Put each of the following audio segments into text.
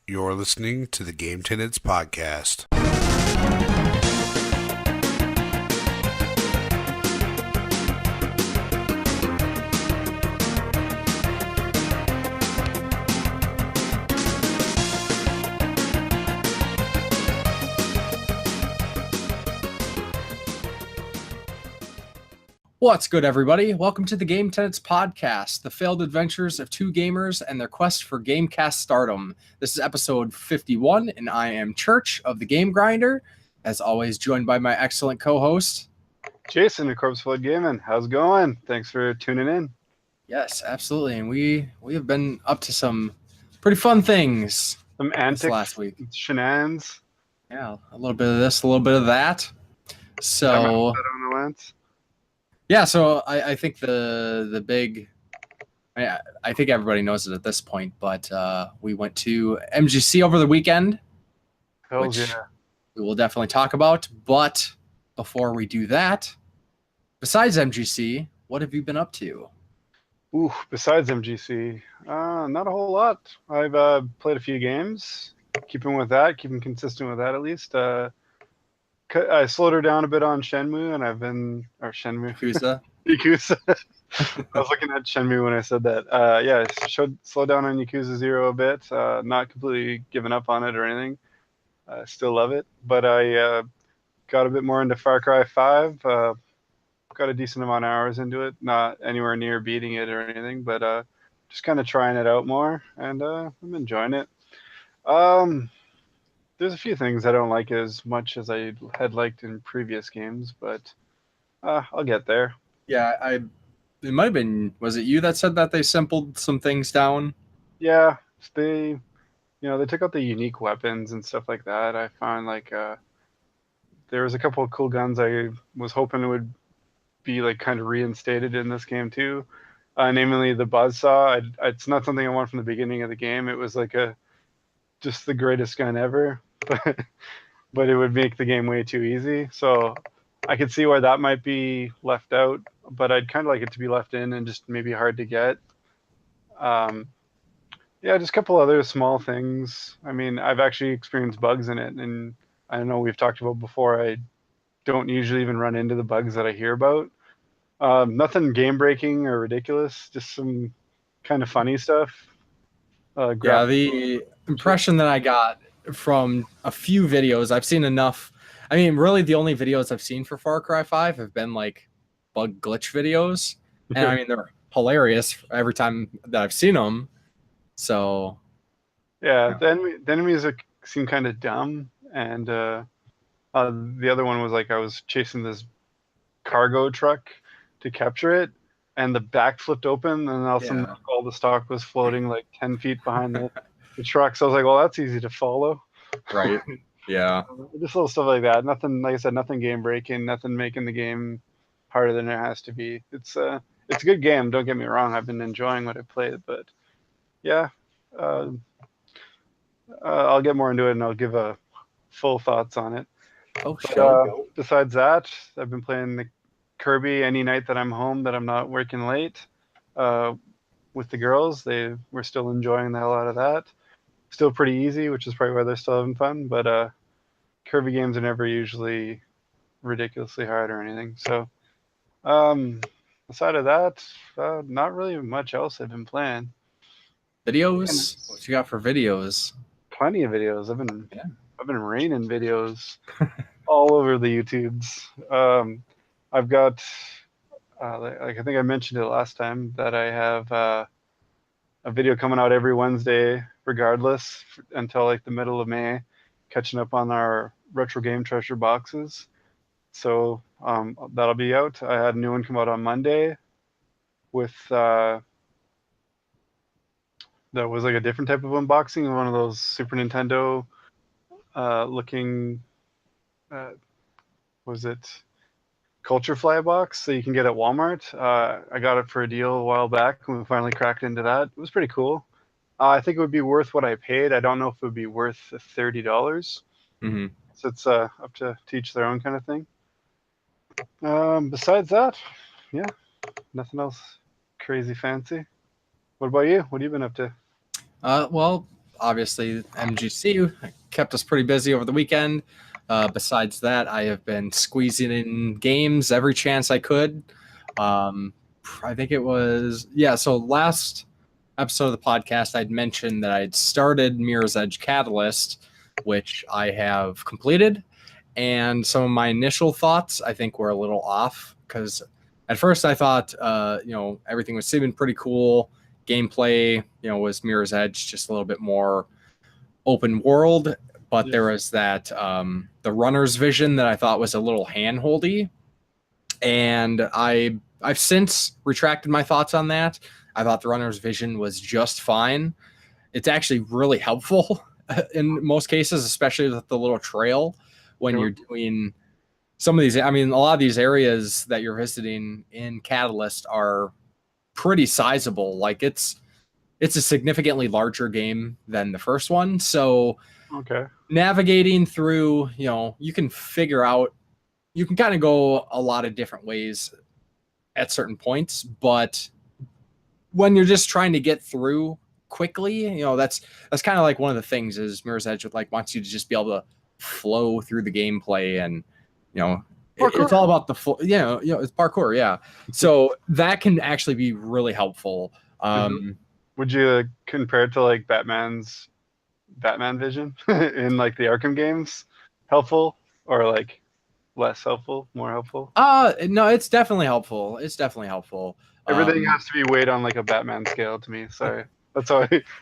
You're listening to the Game Tenants Podcast. What's good, everybody? Welcome to the Game Tenants Podcast, the failed adventures of two gamers and their quest for Gamecast stardom. This is episode 51, and I am Church of the Game Grinder, as always joined by my excellent co-host, Jason of Corpse Flood Gaming. How's it going? Thanks for tuning in. Yes, absolutely, and we have been up to some pretty fun things Some antics last week. Shenanigans. Yeah, a little bit of this, a little bit of that. So... on the lens. Yeah, so I think the big, I think everybody knows it at this point, but we went to MGC over the weekend, Hells yeah. we will definitely talk about. But before we do that, besides MGC, what have you been up to? Ooh, besides MGC, not a whole lot. I've played a few games, keeping consistent with that at least. I slowed her down a bit on Shenmue, and Shenmue. Yakuza. I was looking at Shenmue when I said that. Slow down on Yakuza 0 a bit. Not completely given up on it or anything. I still love it. But I got a bit more into Far Cry 5. Got a decent amount of hours into it. Not anywhere near beating it or anything, but just kind of trying it out more, and I'm enjoying it. There's a few things I don't like as much as I had liked in previous games, but I'll get there. Yeah, it might have been, was it you that said that they simpled some things down? Yeah, they took out the unique weapons and stuff like that. I found there was a couple of cool guns I was hoping would be like kind of reinstated in this game too. Namely the buzzsaw. It's not something I want from the beginning of the game. It was like just the greatest gun ever. But it would make the game way too easy. So I could see why that might be left out, but I'd kind of like it to be left in and just maybe hard to get. Just a couple other small things. I mean, I've actually experienced bugs in it, and I know we've talked about before, I don't usually even run into the bugs that I hear about. Nothing game-breaking or ridiculous, just some kind of funny stuff. The impression that I got from a few videos, I've seen enough. I mean, really the only videos I've seen for Far Cry 5 have been like bug glitch videos. And I mean, they're hilarious every time that I've seen them. So yeah, the enemies seem kind of dumb. And the other one was like I was chasing this cargo truck to capture it, and the back flipped open, and all of a sudden all the stock was floating like 10 feet behind the truck. So I was like, well, that's easy to follow. Right. Yeah. Just little stuff like that. Nothing, like I said, nothing game breaking, nothing making the game harder than it has to be. It's a good game. Don't get me wrong. I've been enjoying what I played, but yeah, I'll get more into it and I'll give a full thoughts on it. Besides that, I've been playing the Kirby any night that I'm home that I'm not working late. With the girls, we're still enjoying the hell out of that. Still pretty easy, which is probably why they're still having fun. But Kirby games are never usually ridiculously hard or anything. So aside of that, not really much else I've been playing. Videos? What you got for videos? Plenty of videos. I've been raining videos all over the YouTubes. I've got I think I mentioned it last time that I have a video coming out every Wednesday regardless until like the middle of May, catching up on our retro game treasure boxes. So that'll be out. I had a new one come out on Monday with that was like a different type of unboxing, one of those Super Nintendo looking was it Culture Fly box that you can get at Walmart. I got it for a deal a while back when we finally cracked into that. It was pretty cool. I think it would be worth what I paid. I don't know if it would be worth $30. Mm-hmm. So it's up to teach their own kind of thing. Besides that, yeah, nothing else crazy fancy. What about you? What have you been up to? Well, obviously MGC kept us pretty busy over the weekend. Besides that, I have been squeezing in games every chance I could. I think it was, so last episode of the podcast, I'd mentioned that I'd started Mirror's Edge Catalyst, which I have completed. And some of my initial thoughts, I think, were a little off because at first I thought, everything was seeming pretty cool. Gameplay, was Mirror's Edge, just a little bit more open world. But there was that the runner's vision that I thought was a little handholdy, and I've since retracted my thoughts on that. I thought the runner's vision was just fine. It's actually really helpful in most cases, especially with the little trail when you're doing some of these. I mean, a lot of these areas that you're visiting in Catalyst are pretty sizable. Like it's a significantly larger game than the first one, so. Okay. Navigating through, you can figure out, you can kind of go a lot of different ways at certain points, but when you're just trying to get through quickly, that's kind of like one of the things is Mirror's Edge wants you to just be able to flow through the gameplay, and it's all about the flow. It's parkour, yeah. So that can actually be really helpful. Would you compare it to like Batman's Batman vision in like the Arkham games? Helpful or like less helpful, more helpful? No, it's definitely helpful. Everything has to be weighed on like a Batman scale to me. Sorry. That's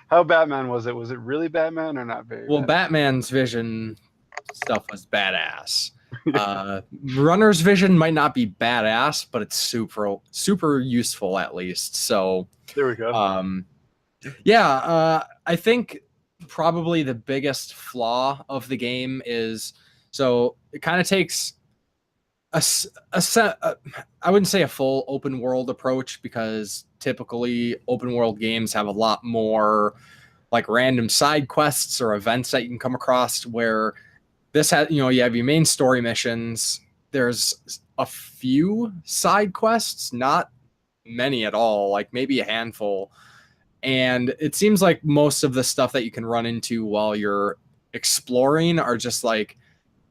how Batman was it? Was it really Batman or not very? Well, Batman's vision stuff was badass. Runner's vision might not be badass, but it's super useful at least. So there we go. I think probably the biggest flaw of the game is, so it kind of takes I wouldn't say a full open world approach, because typically open world games have a lot more like random side quests or events that you can come across, where this has, you have your main story missions. There's a few side quests, not many at all, like maybe a handful. And it seems like most of the stuff that you can run into while you're exploring are just like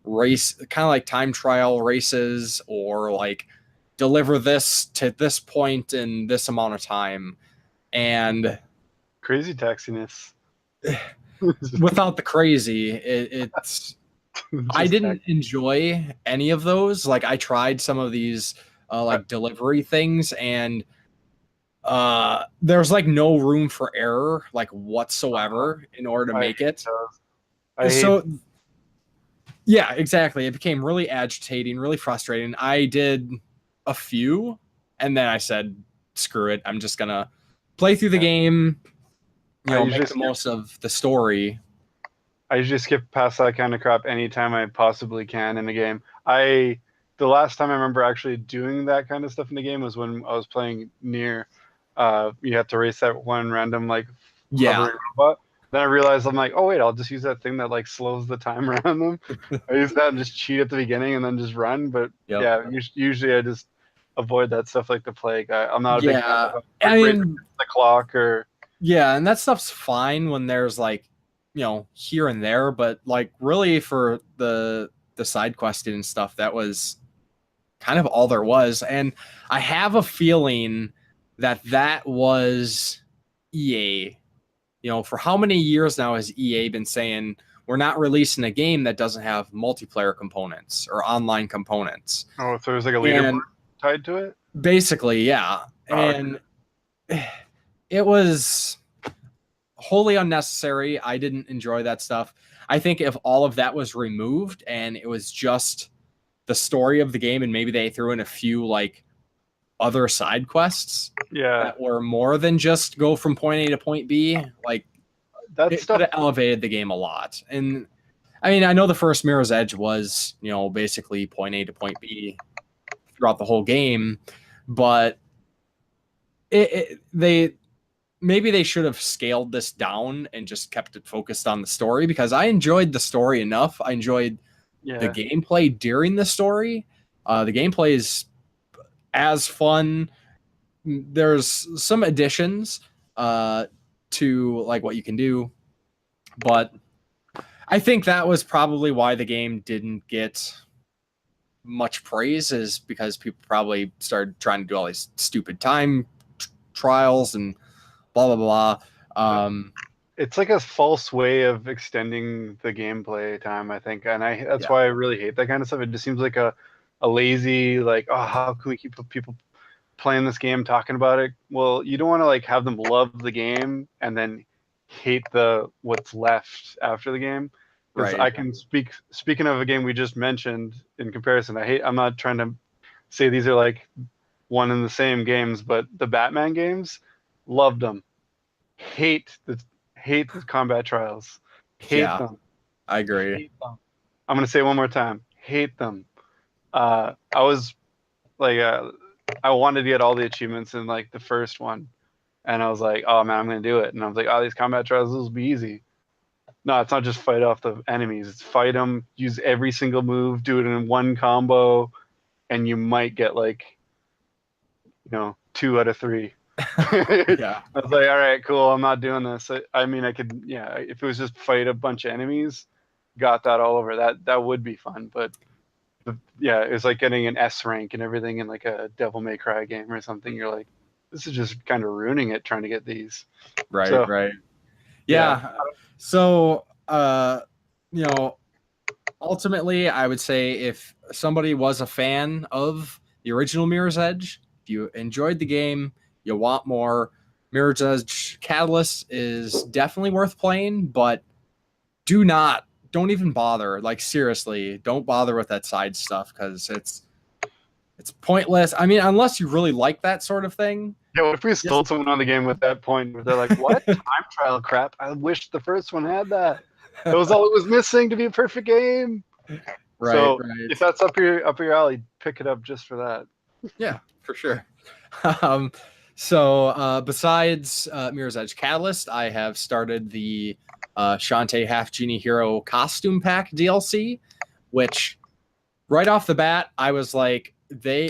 race, kind of like time trial races, or like deliver this to this point in this amount of time. And crazy taxiness. Without the crazy, it's I didn't enjoy any of those. Like I tried some of these like delivery things, and there's like no room for error like whatsoever in order to make it. Yeah, exactly. It became really agitating, really frustrating. I did a few, and then I said, screw it. I'm just gonna play through the game, make the most of the story. I usually skip past that kind of crap anytime I possibly can in the game. The last time I remember actually doing that kind of stuff in the game was when I was playing Nier. You have to race that one random hovering robot. Then I realized I'm like, oh wait, I'll just use that thing that like slows the time around them. I use that and just cheat at the beginning and then just run. But usually I just avoid that stuff like the plague. I'm not a big fan of the clock or and that stuff's fine when there's like, here and there, but like really for the side questing and stuff, that was kind of all there was. And I have a feeling that was EA. For how many years now has EA been saying we're not releasing a game that doesn't have multiplayer components or online components? Oh, so there's like a leaderboard tied to it? Basically, yeah. And it was wholly unnecessary. I didn't enjoy that stuff. I think if all of that was removed and it was just the story of the game, and maybe they threw in a few like other side quests that were more than just go from point A to point B, like that it could have elevated the game a lot. And I mean, I know the first Mirror's Edge was, basically point A to point B throughout the whole game, but they should have scaled this down and just kept it focused on the story, because I enjoyed the story enough. I enjoyed the gameplay during the story. The gameplay is as fun. There's some additions to like what you can do But I think that was probably why the game didn't get much praise, is because people probably started trying to do all these stupid time trials and blah, blah, blah. It's like a false way of extending the gameplay time, I think. And that's why I really hate that kind of stuff. It just seems like a lazy, like, oh, how can we keep people playing this game, talking about it? Well, you don't want to like have them love the game and then hate what's left after the game. Right. I can speaking of a game we just mentioned in comparison, I'm not trying to say these are like one and the same games, but the Batman games, loved them. Hate the combat trials. Hate them. I agree. Hate them. I'm gonna say it one more time. Hate them. I was like, I wanted to get all the achievements in like the first one, and I was like, oh man, I'm gonna do it. And I was like, oh, these combat trials, this will be easy. No, it's not just fight off the enemies. It's fight them, use every single move, do it in one combo, and you might get like, 2 out of 3. Yeah. I was like, all right, cool. I'm not doing this. I mean, I could, if it was just fight a bunch of enemies, got that all over. That would be fun. But it's like getting an S rank and everything in like a Devil May Cry game or something. You're like, this is just kind of ruining it trying to get these. Right. Right. Yeah. So, ultimately, I would say if somebody was a fan of the original Mirror's Edge, if you enjoyed the game, you want more, Mirror's Edge Catalyst is definitely worth playing, but don't even bother. Like, seriously, don't bother with that side stuff because it's pointless. I mean, unless you really like that sort of thing. Yeah, what if we stole someone on the game with that point where they're like, what? Time trial crap? I wish the first one had that. That was all it was missing to be a perfect game. Right. So right. if that's up your alley, pick it up just for that. Yeah, for sure. So besides Mirror's Edge Catalyst, I have started the Shantae Half Genie Hero Costume Pack DLC, which right off the bat, I was like,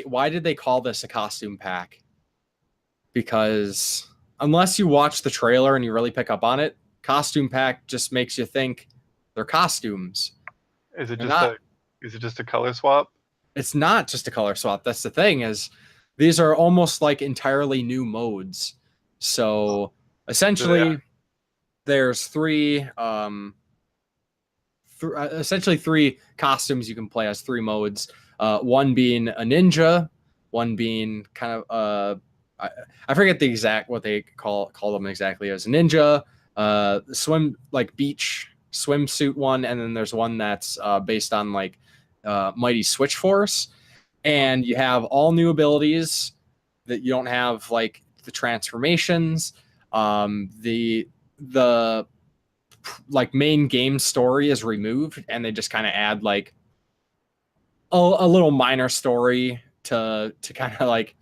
why did they call this a costume pack? Because unless you watch the trailer and you really pick up on it, costume pack just makes you think they're costumes. Is it just a color swap? It's not just a color swap. That's the thing, is these are almost like entirely new modes. So essentially there's three costumes you can play as, 3 modes. One being a ninja, one being kind of I forget what they call them exactly, as a ninja, beach swimsuit one, and then there's one that's based on like Mighty Switch Force, and you have all new abilities that you don't have, like the transformations. The like main game story is removed, and they just kind of add like a little minor story to kind of like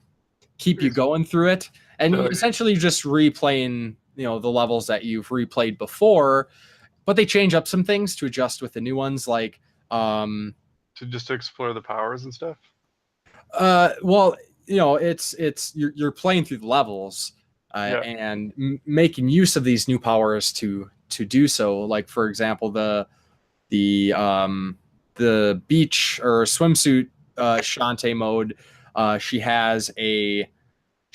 keep you going through it, and you essentially just replaying the levels that you've replayed before, but they change up some things to adjust with the new ones, like to explore the powers and stuff. Well, it's you're playing through the levels and making use of these new powers to do so. Like, for example, the beach or swimsuit Shantae mode, she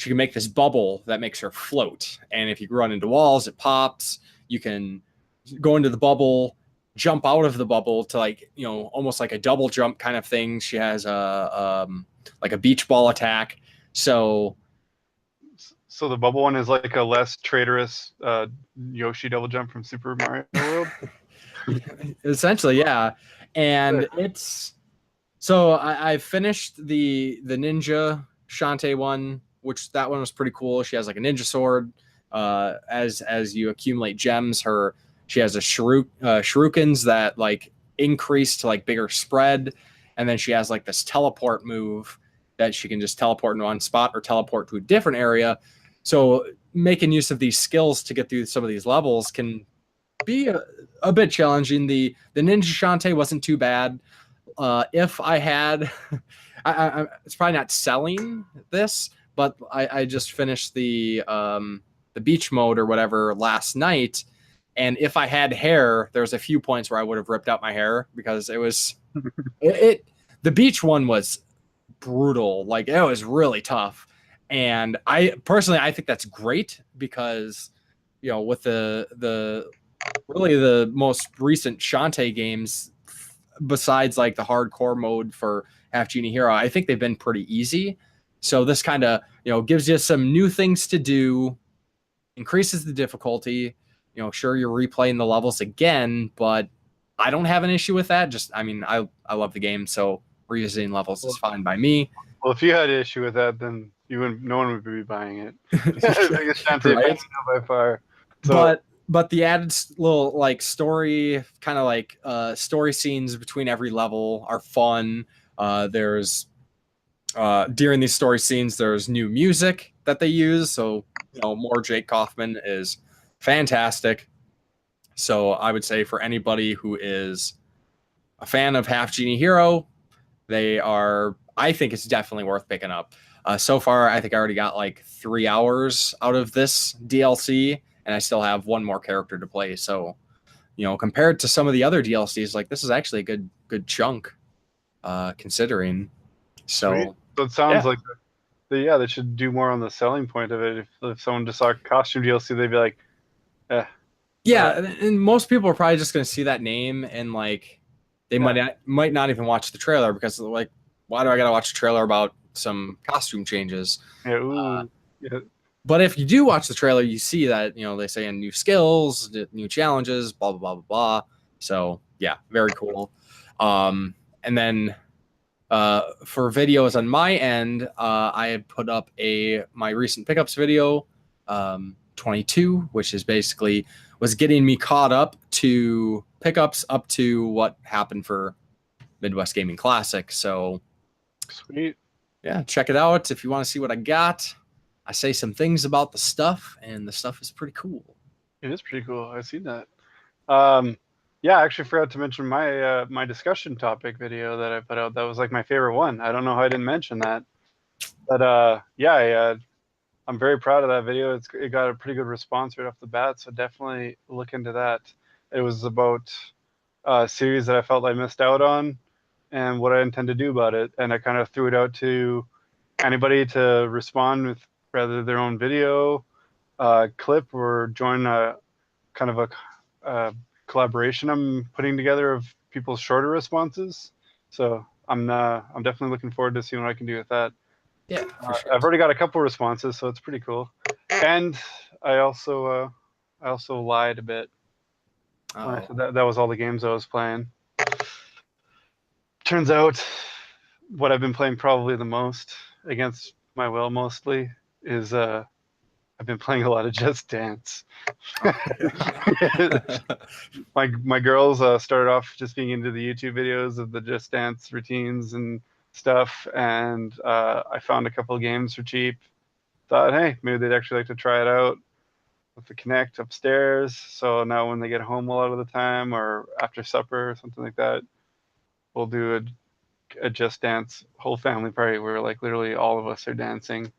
can make this bubble that makes her float, and if you run into walls, it pops. You can go into the bubble, jump out of the bubble to almost like a double jump kind of thing. She has a beach ball attack. So the bubble one is like a less traitorous Yoshi double jump from Super Mario World. Essentially, yeah. And I finished the ninja Shantae one, which that one was pretty cool. She has like a ninja sword. As you accumulate gems, she has a shurikens that like increase to like bigger spread, and then she has like this teleport move that she can just teleport in one spot or teleport to a different area. So making use of these skills to get through some of these levels can be a bit challenging. The ninja Shantae wasn't too bad. If I had, it's probably not selling this, but I just finished the beach mode or whatever last night, And if I had hair, there's a few points where I would have ripped out my hair because it was the beach one was brutal. Like it was really tough. And I think that's great because, with the really the most recent Shantae games, besides like the hardcore mode for Half Genie Hero, I think they've been pretty easy. So this kind of, gives you some new things to do, increases the difficulty. Sure, you're replaying the levels again, but I don't have an issue with that. I love the game, so revisiting levels is fine by me. Well, if you had an issue with that, then no one would be buying it. Biggest Shantae Right? fan by far. So, but the added little like story, kind of like story scenes between every level are fun. There's during these story scenes, there's new music that they use. So more Jake Kaufman is fantastic. So I would say for anybody who is a fan of Half Genie Hero, I think it's definitely worth picking up. So far, I think I already got like 3 hours out of this DLC, and I still have one more character to play. So, compared to some of the other DLCs, like this is actually a good chunk, considering. So, sweet. So it sounds like they should do more on the selling point of it. If someone just saw costume DLC, they'd be like, eh. Yeah, and most people are probably just going to see that name and like they might not even watch the trailer because like, why do I got to watch a trailer about some costume changes? Yeah, But if you do watch the trailer, you see that they say new skills, new challenges, blah blah blah blah blah. So yeah, very cool. And then for videos on my end, I had put up my recent pickups video, 22, which is basically was getting me caught up to pickups up to what happened for Midwest Gaming Classic. So sweet. Yeah, check it out if you want to see what I got. I say some things about the stuff, and the stuff is pretty cool. It is pretty cool. I've seen that. Yeah, I actually forgot to mention my my discussion topic video that I put out. That was like my favorite one. I don't know how I didn't mention that, but I'm very proud of that video. It got a pretty good response right off the bat, so definitely look into that. It was about a series that I felt I missed out on and what I intend to do about it. And I kind of threw it out to anybody to respond with rather their own video, clip, or join a kind of a collaboration I'm putting together of people's shorter responses. So I'm definitely looking forward to seeing what I can do with that. Yeah, for sure. I've already got a couple responses, so it's pretty cool. And I also lied a bit. So that was all the games I was playing. Turns out, what I've been playing probably the most, against my will mostly, is I've been playing a lot of Just Dance. My girls started off just being into the YouTube videos of the Just Dance routines and stuff, and I found a couple of games for cheap. Thought, hey, maybe they'd actually like to try it out with the Kinect upstairs. So now when they get home a lot of the time, or after supper or something like that, we'll do a Just Dance whole family party where like literally all of us are dancing.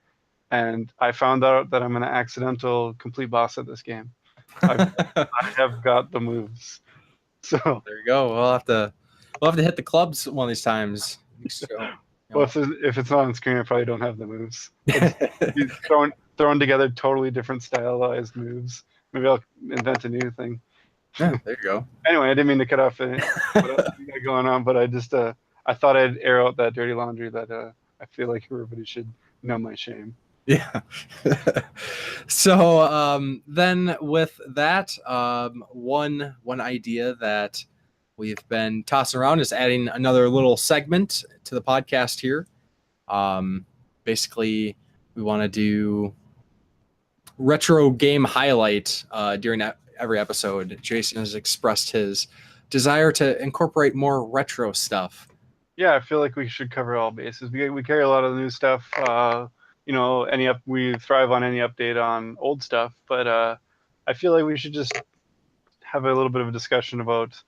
And I found out that I'm an accidental complete boss at this game. I have got the moves. So there you go. We'll have to hit the clubs one of these times. So, well, if it's not on screen, I probably don't have the moves. It's throwing together totally different stylized moves. Maybe I'll invent a new thing. Yeah, there you go. Anyway, I didn't mean to cut off what else we got going on, but I just I thought I'd air out that dirty laundry that I feel like everybody should know my shame. Yeah. So then with that, one idea that we've been tossing around is adding another little segment to the podcast here. Basically, we want to do retro game highlight during every episode. Jason has expressed his desire to incorporate more retro stuff. Yeah, I feel like we should cover all bases. We carry a lot of the new stuff. We thrive on any update on old stuff, but I feel like we should just have a little bit of a discussion about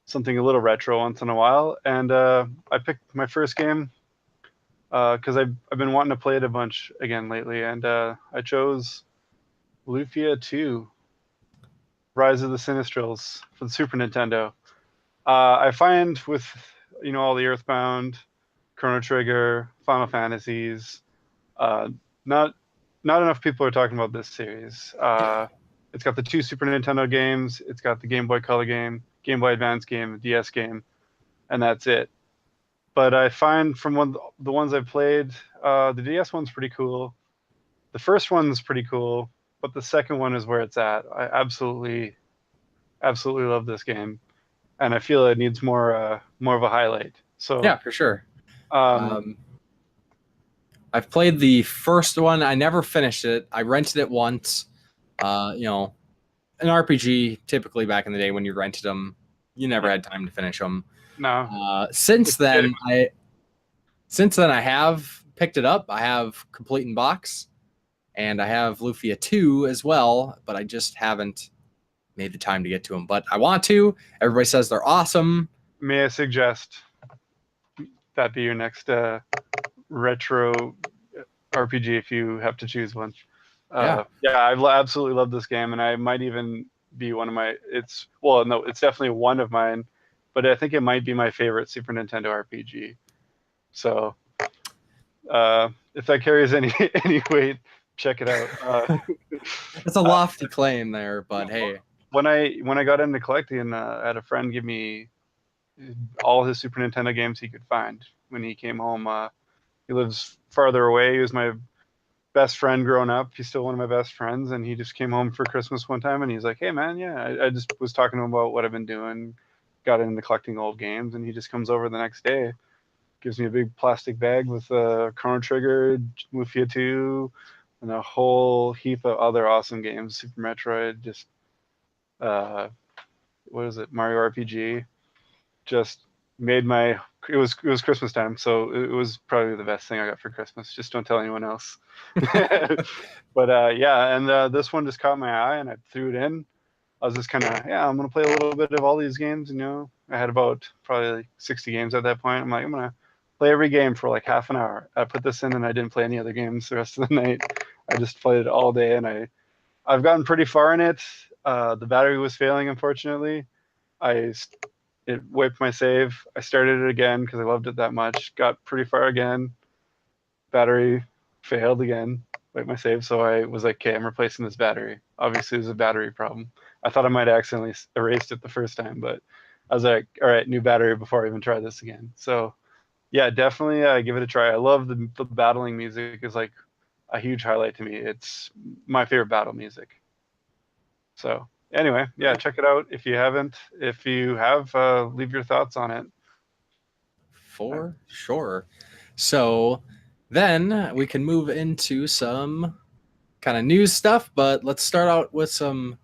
something a little retro once in a while. And I picked my first game because I've been wanting to play it a bunch again lately, and I chose Lufia 2. Rise of the Sinistrals for the Super Nintendo. I find with all the Earthbound, Chrono Trigger, Final Fantasies, not enough people are talking about this series. It's got the 2 Super Nintendo games, it's got the Game Boy Color game, Game Boy Advance game, DS game, and that's it. But I find from the ones I've played, the DS one's pretty cool. The first one's pretty cool, but the second one is where it's at. I absolutely love this game, and I feel it needs more of a highlight. So Yeah, for sure. um, I've played the first one. I never finished it. I rented it once. An RPG, typically back in the day when you rented them, you never had time to finish them. no, Since then, I have picked it up. I have Complete in Box, and I have Lufia 2 as well, but I just haven't made the time to get to them. But I want to. Everybody says they're awesome. may I suggest that be your next retro RPG if you have to choose one? I absolutely love this game, and I might even be one of my. It's definitely one of mine, but I think it might be my favorite Super Nintendo RPG. So, if that carries any weight, check it out. It's a lofty claim there, but hey. When I got into collecting, I had a friend give me all his Super Nintendo games he could find when he came home. He lives farther away. He was my best friend growing up. He's still one of my best friends, and he just came home for Christmas one time, and he's like, "Hey, man, yeah." I just was talking to him about what I've been doing, got into collecting old games, and he just comes over the next day, gives me a big plastic bag with Chrono Trigger, Lufia 2, and a whole heap of other awesome games. Super Metroid, just what is it? Mario RPG. Just made my. It was Christmas time, so it was probably the best thing I got for Christmas. Just don't tell anyone else. But this one just caught my eye, and I threw it in. I was just kind of, I'm gonna play a little bit of all these games. I had about probably like 60 games at that point. I'm like, I'm gonna play every game for like half an hour. I put this in, and I didn't play any other games the rest of the night. I just played it all day, and I've gotten pretty far in it. The battery was failing, unfortunately. It wiped my save. I started it again because I loved it that much. Got pretty far again. Battery failed again. Wiped my save. So I was like, okay, I'm replacing this battery. Obviously, it was a battery problem. I thought I might have accidentally erased it the first time, but I was like, all right, new battery before I even try this again. So yeah, definitely give it a try. I love the battling music is like a huge highlight to me. It's my favorite battle music. So anyway, yeah, check it out if you haven't. If you have, leave your thoughts on it. For sure. So then we can move into some kind of news stuff, but let's start out with some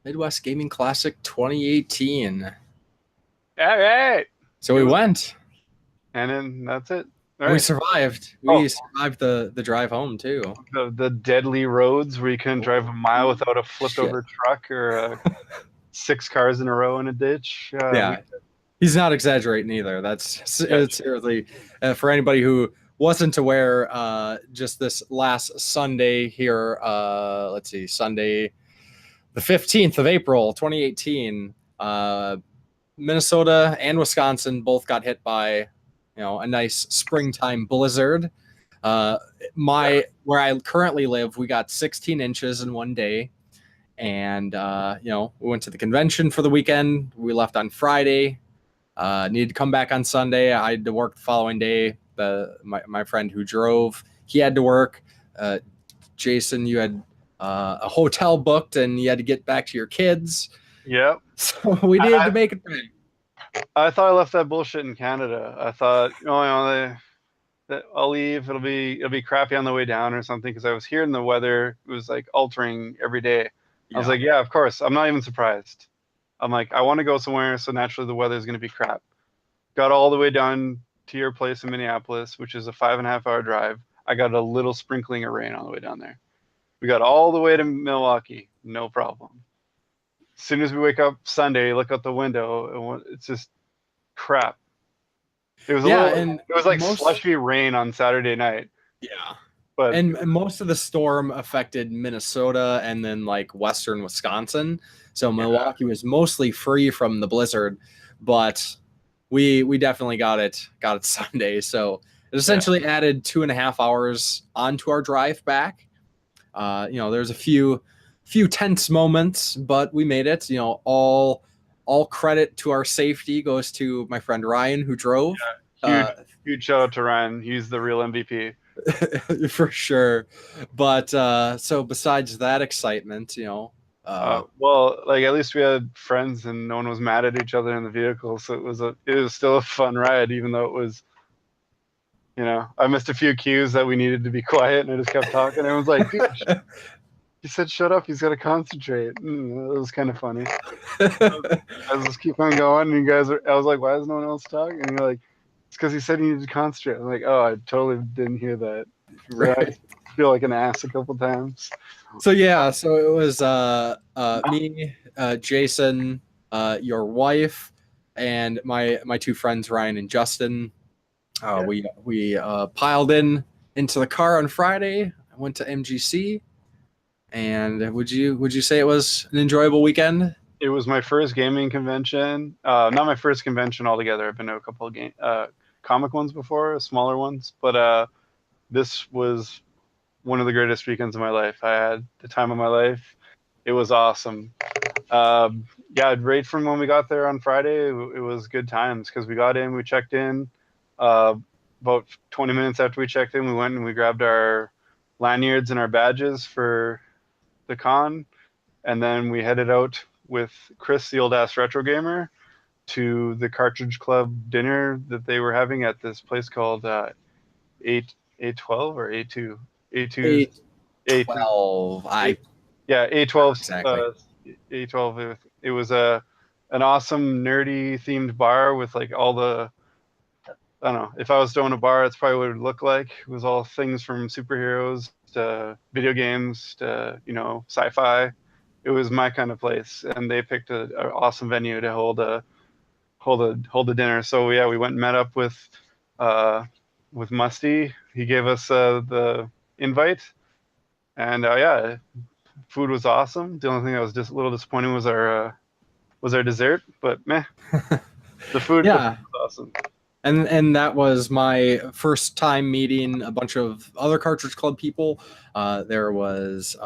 Midwest Gaming Classic 2018. All right. So we went. And then that's it. All right. We survived. We survived the drive home too. The deadly roads where you couldn't drive a mile without a flipped over truck or 6 cars in a row in a ditch. He's not exaggerating either. That's seriously for anybody who wasn't aware. Just this last Sunday here. Let's see, Sunday, the 15th of April, 2018. Minnesota and Wisconsin both got hit by a nice springtime blizzard. Where I currently live, we got 16 inches in one day. And, we went to the convention for the weekend. We left on Friday, needed to come back on Sunday. I had to work the following day. My friend who drove, he had to work. Jason, you had a hotel booked and you had to get back to your kids. Yep. So we needed to make it. I thought I left that bullshit in Canada. I thought, I'll leave. It'll be crappy on the way down or something because I was hearing the weather. It was like altering every day. I was like, yeah, of course. I'm not even surprised. I'm like, I want to go somewhere, so naturally the weather is going to be crap. Got all the way down to your place in Minneapolis, which is a 5.5-hour drive. I got a little sprinkling of rain on the way down there. We got all the way to Milwaukee, no problem. As soon as we wake up Sunday, look out the window, it's just crap. It was it was like slushy rain on Saturday night. Yeah. But and most of the storm affected Minnesota and then like western Wisconsin. So Milwaukee was mostly free from the blizzard, but we definitely got it Sunday. So it essentially added 2.5 hours onto our drive back. There's a few tense moments, but we made it. All credit to our safety goes to my friend Ryan, who drove. Huge shout out to Ryan. He's the real MVP. For sure. But so besides that excitement, well, like, at least we had friends and no one was mad at each other in the vehicle, so it was still a fun ride, even though it was, I missed a few cues that we needed to be quiet, and I just kept talking. Everyone's like, dude, he said shut up, he's got to concentrate. It was kind of funny. I was just keep on going, and I was like, why is no one else talking? And you're like, it's because he said he needed to concentrate. I'm like, oh, I totally didn't hear that. Right. I feel like an ass a couple times. So it was me, Jason, your wife, and my two friends Ryan and Justin. We piled into the car on Friday. I went to MGC, and would you say it was an enjoyable weekend? It was my first gaming convention. Not my first convention altogether. I've been to a couple of comic ones before, smaller ones, but this was one of the greatest weekends of my life. I had the time of my life. It was awesome. Right from when we got there on Friday, it was good times because we got in, we checked in. About 20 minutes after we checked in, we went and we grabbed our lanyards and our badges for the con, and then we headed out with Chris, the old ass retro gamer, to the Cartridge Club dinner that they were having at this place called A12 or A2. A2. A12. A12. Exactly. A12. It was an awesome nerdy themed bar with like all the, I don't know, if I was to own a bar, that's probably what it would look like. It was all things from superheroes to video games to, sci-fi. It was my kind of place, and they picked an awesome venue to hold a dinner. So yeah, we went and met up with Musty. He gave us the invite, and food was awesome. The only thing that was just a little disappointing was our dessert, but meh. The food was awesome. And that was my first time meeting a bunch of other Cartridge Club people. There was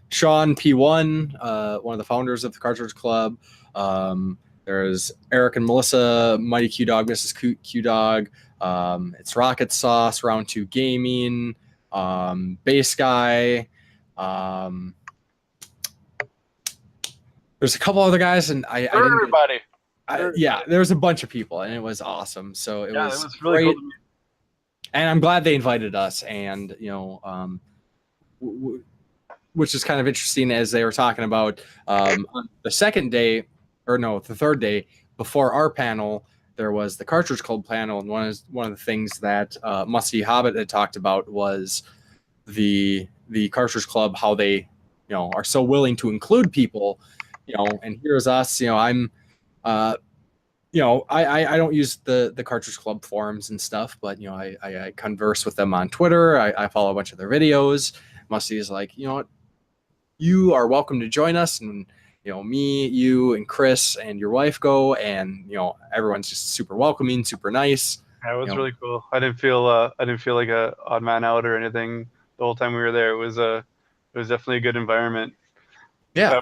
Sean P1, one of the founders of the Cartridge Club. There's Eric and Melissa, Mighty Q Dog, Mrs. Q Dog. It's Rocket Sauce, Round 2 Gaming, Bass Guy. There's a couple other guys, and I didn't. Everybody. There was a bunch of people, and it was awesome. So it was really great. cool to meet. And I'm glad they invited us. And which is kind of interesting, as they were talking about on the third day before our panel, there was the Cartridge Club panel, and one of the things that Musty Hobbit had talked about was the Cartridge Club, how they are so willing to include people, and here's us. I don't use the Cartridge Club forums and stuff, but I converse with them on Twitter. I follow a bunch of their videos. Musty is like, what, you are welcome to join us, and me, you, and Chris, and your wife go, and everyone's just super welcoming, super nice. Yeah, it was really cool. I didn't feel like a odd man out or anything the whole time we were there. It was definitely a good environment. Yeah.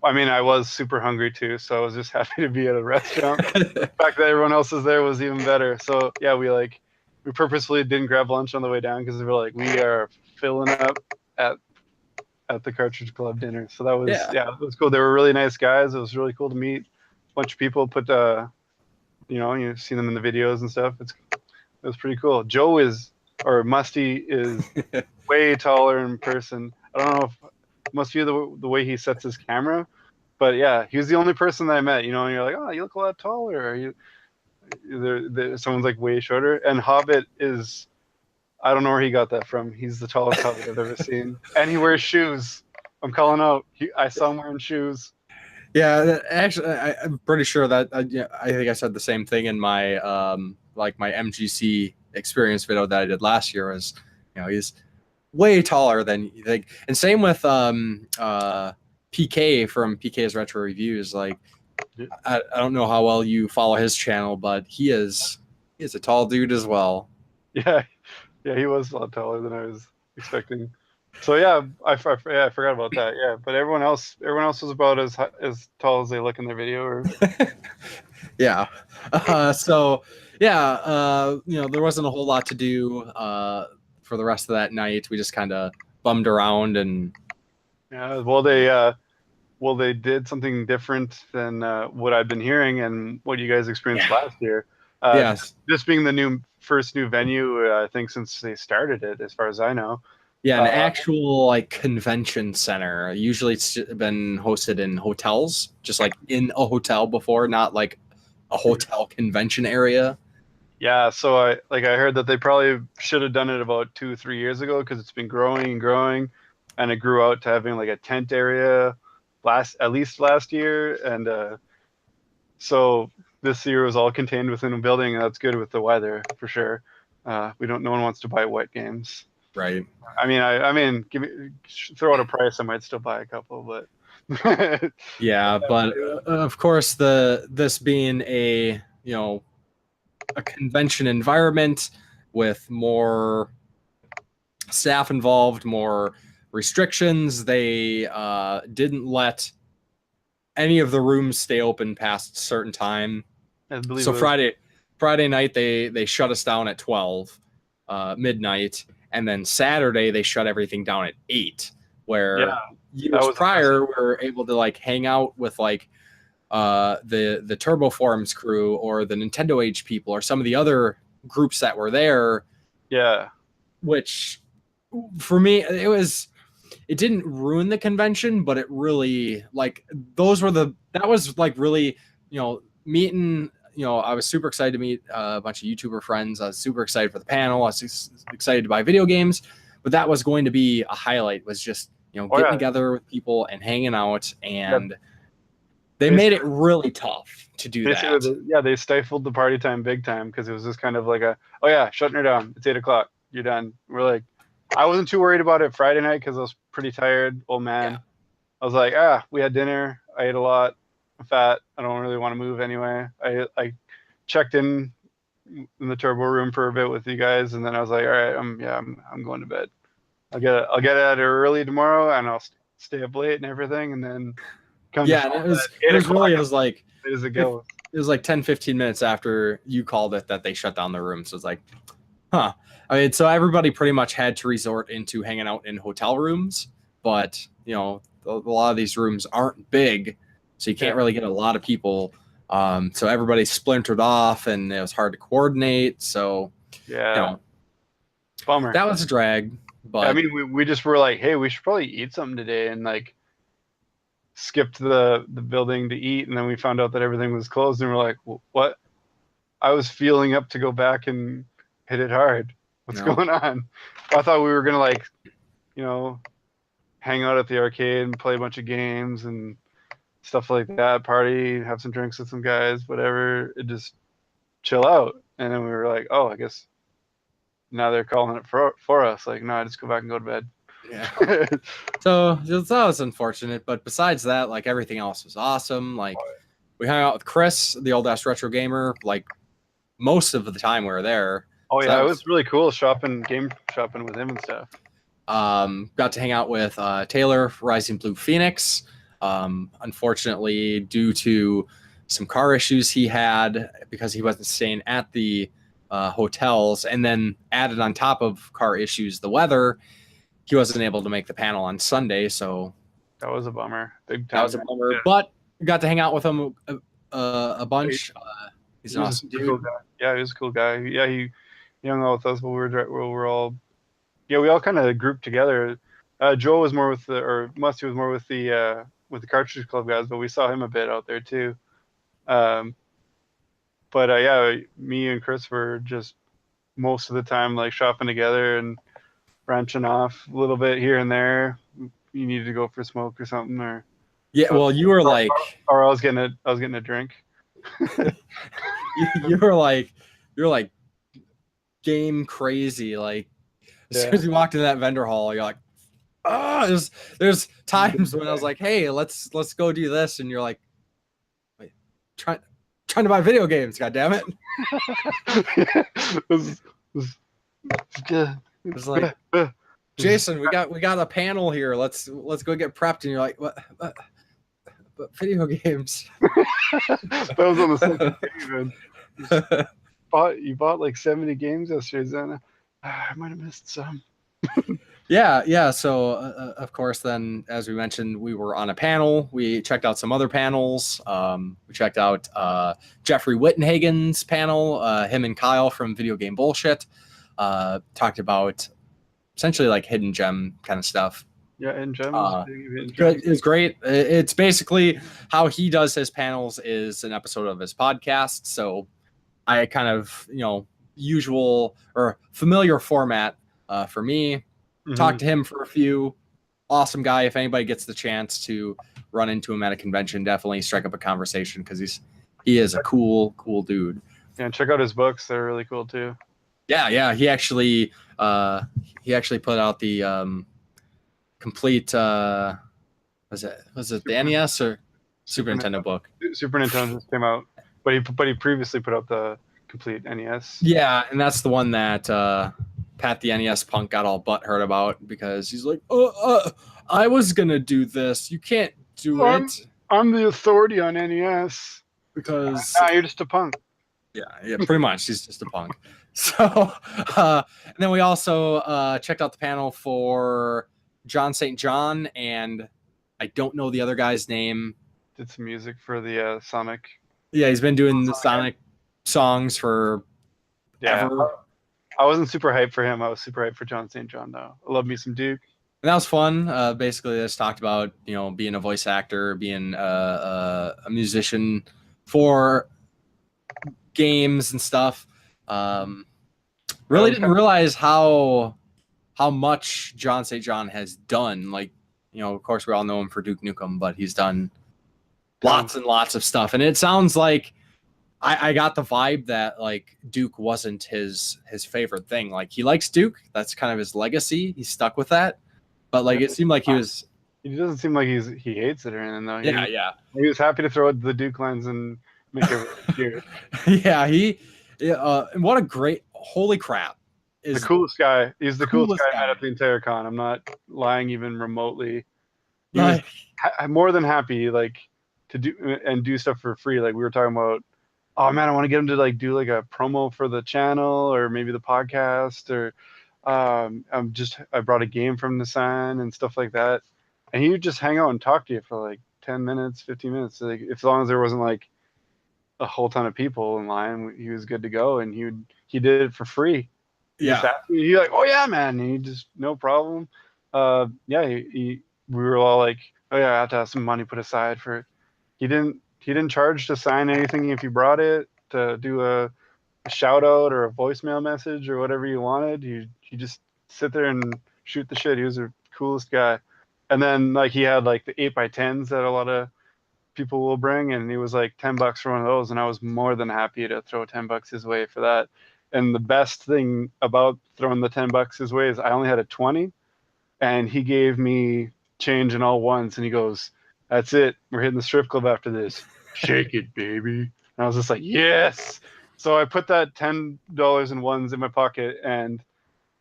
I was super hungry too, so I was just happy to be at a restaurant. The fact that everyone else was there was even better. So yeah, we purposefully didn't grab lunch on the way down because we were like, we are filling up at the Cartridge Club dinner. So that was it was cool. They were really nice guys. It was really cool to meet a bunch of people. You see them in the videos and stuff. It was pretty cool. Musty is way taller in person. I don't know if it must be the way he sets his camera, but yeah, he was the only person that I met. And you're like, oh, you look a lot taller. Someone's like way shorter. And Hobbit is, I don't know where he got that from. He's the tallest Hobbit I've ever seen, and he wears shoes. I'm calling out. I saw him wearing shoes. Yeah, actually, I'm pretty sure that I think I said the same thing in my my MGC experience video that I did last year. He's way taller than you think, and same with PK from PK's Retro Reviews. Like, Yeah. I don't know how well you follow his channel, but he is a tall dude as well. Yeah, yeah, he was a lot taller than I was expecting. So yeah, I forgot about that. Yeah, but everyone else was about as tall as they look in their video. Or Yeah. So yeah, there wasn't a whole lot to do for the rest of that night. We just kind of bummed around and yeah, well they did something different than what I've been hearing and what you guys experienced last year. yes. This being the first new venue, I think since they started it, as far as I know. Yeah, an actual like convention center. Usually it's been hosted in hotels, just like in a hotel before, not like a hotel convention area. Yeah, so I heard that they probably should have done it about 2-3 years ago because it's been growing and growing, and it grew out to having like a tent area at least last year, and so this year was all contained within a building, and that's good with the weather for sure. No one wants to buy wet games. Right. I mean, throw out a price, I might still buy a couple, but yeah, but of course, this being a convention environment with more staff involved, more restrictions, they didn't let any of the rooms stay open past a certain time. I believe so Friday night they shut us down at 12 midnight. And then Saturday they shut everything down at 8. Where years prior we were able to like hang out with like the Turbo Forums crew or the Nintendo Age people or some of the other groups that were there. Yeah. Which for me it didn't ruin the convention, but it really like that was like really meeting. I was super excited to meet a bunch of YouTuber friends. I was super excited for the panel. I was excited to buy video games, but that was going to be a highlight, was just, getting together with people and hanging out. And they made it really tough to do that. They stifled the party time big time because it was just kind of like shutting her down. It's 8 o'clock. You're done. We're like, I wasn't too worried about it Friday night because I was pretty tired. Old man. Yeah. I was like, we had dinner. I ate a lot. I'm fat. I don't really want to move anyway. I checked in the turbo room for a bit with you guys, and then I was like, all right, I'm going to bed. I'll get out early tomorrow, and I'll stay up late and everything, and then come. Yeah, it was like it was like 10-15 minutes after you called it that they shut down the room. So it's like, huh. I mean, so everybody pretty much had to resort into hanging out in hotel rooms, but a lot of these rooms aren't big. So you can't really get a lot of people. So everybody splintered off, and it was hard to coordinate. So bummer. That was a drag. But I mean, we just were like, hey, we should probably eat something today, and like skipped the building to eat, and then we found out that everything was closed, and we're like, what? I was feeling up to go back and hit it hard. What's going on? I thought we were gonna hang out at the arcade and play a bunch of games and stuff like that, party, have some drinks with some guys, whatever. It just chill out. And then we were like, oh, I guess now they're calling it for us. Like, no, I just go back and go to bed. Yeah. So that was unfortunate. But besides that, like everything else was awesome. Like we hung out with Chris, the old ass retro gamer, like most of the time we were there. Oh yeah, it was really cool game shopping with him and stuff. Got to hang out with Taylor, Rising Blue Phoenix. Unfortunately, due to some car issues he had because he wasn't staying at the hotels, and then added on top of car issues, the weather, he wasn't able to make the panel on Sunday. So that was a bummer. Big time. That was a bummer. Yeah. But got to hang out with him a bunch. He's an awesome dude. Cool guy. Yeah, he was a cool guy. Yeah, he hung out with us, but we were all we all kind of grouped together. Joe was more with Musty was more with the Cartridge Club guys, but we saw him a bit out there too. Me and Chris were just most of the time like shopping together and branching off a little bit here and there. You needed to go for a smoke or something, or you were like, or I was getting a drink. you're like game crazy. Like as soon as you walked into that vendor hall, you're like, there's times when I was like, hey, let's go do this, and you're like, wait, trying to buy video games, god damn it. It's like, Jason, we got a panel here. Let's go get prepped, and you're like, what? But video games. That was on the second day, man. You bought like 70 games yesterday, Zana. I might have missed some. Yeah. So, of course, then, as we mentioned, we were on a panel. We checked out some other panels. We checked out Jeffrey Wittenhagen's panel, him and Kyle from Video Game Bullshit. Talked about essentially like hidden gem kind of stuff. Yeah, and Gem is great. It's basically how he does his panels is an episode of his podcast. So I kind of, usual or familiar format for me. Mm-hmm. Talk to him for a few. Awesome guy. If anybody gets the chance to run into him at a convention, definitely strike up a conversation because he is a cool dude. Yeah, and check out his books. They're really cool too. Yeah. He actually put out the complete was it the NES or Super Nintendo book? Super Nintendo just came out, but he previously put out the complete NES. Yeah, and that's the one that Pat the NES punk got all butthurt about because he's like, I was gonna do this. You can't do it. I'm the authority on NES. Because you're just a punk. Yeah, pretty much. He's just a punk. So, and then we also checked out the panel for John St. John, and I don't know the other guy's name. Did some music for the Sonic. Yeah, he's been doing the Sonic songs for ever. I wasn't super hyped for him. I was super hyped for John St. John, though. I love me some Duke. And that was fun. Basically, they just talked about, being a voice actor, being a musician for games and stuff. Really didn't realize how much John St. John has done. Like, of course, we all know him for Duke Nukem, but he's done lots and lots of stuff. And it sounds like I got the vibe that like Duke wasn't his favorite thing. Like he likes Duke. That's kind of his legacy. He's stuck with that. But like it seemed like he was. He doesn't seem like he hates it or anything though. Yeah. He was happy to throw out the Duke lines and make it cute. Yeah, and what a great, holy crap. The coolest guy. He's the coolest guy I met at the entire con. I'm not lying even remotely. He was more than happy like to do stuff for free. Like we were talking about, oh man, I want to get him to like do like a promo for the channel or maybe the podcast or I brought a game from the sign and stuff like that. And he would just hang out and talk to you for like 10 minutes, 15 minutes. Like as long as there wasn't like a whole ton of people in line, he was good to go. And he did it for free. He like, oh yeah, man. And he just, no problem. We were all like, oh yeah, I have to have some money put aside for it. He didn't charge to sign anything if you brought it, to do a shout out or a voicemail message or whatever you wanted. He just sit there and shoot the shit. He was the coolest guy. And then like he had like the 8x10s that a lot of people will bring, and he was like $10 for one of those, and I was more than happy to throw $10 his way for that. And the best thing about throwing the $10 his way is I only had a 20, and he gave me change in all ones, and he goes, "That's it. We're hitting the strip club after this. Shake it, baby." And I was just like, yes. So I put that $10 in ones in my pocket, and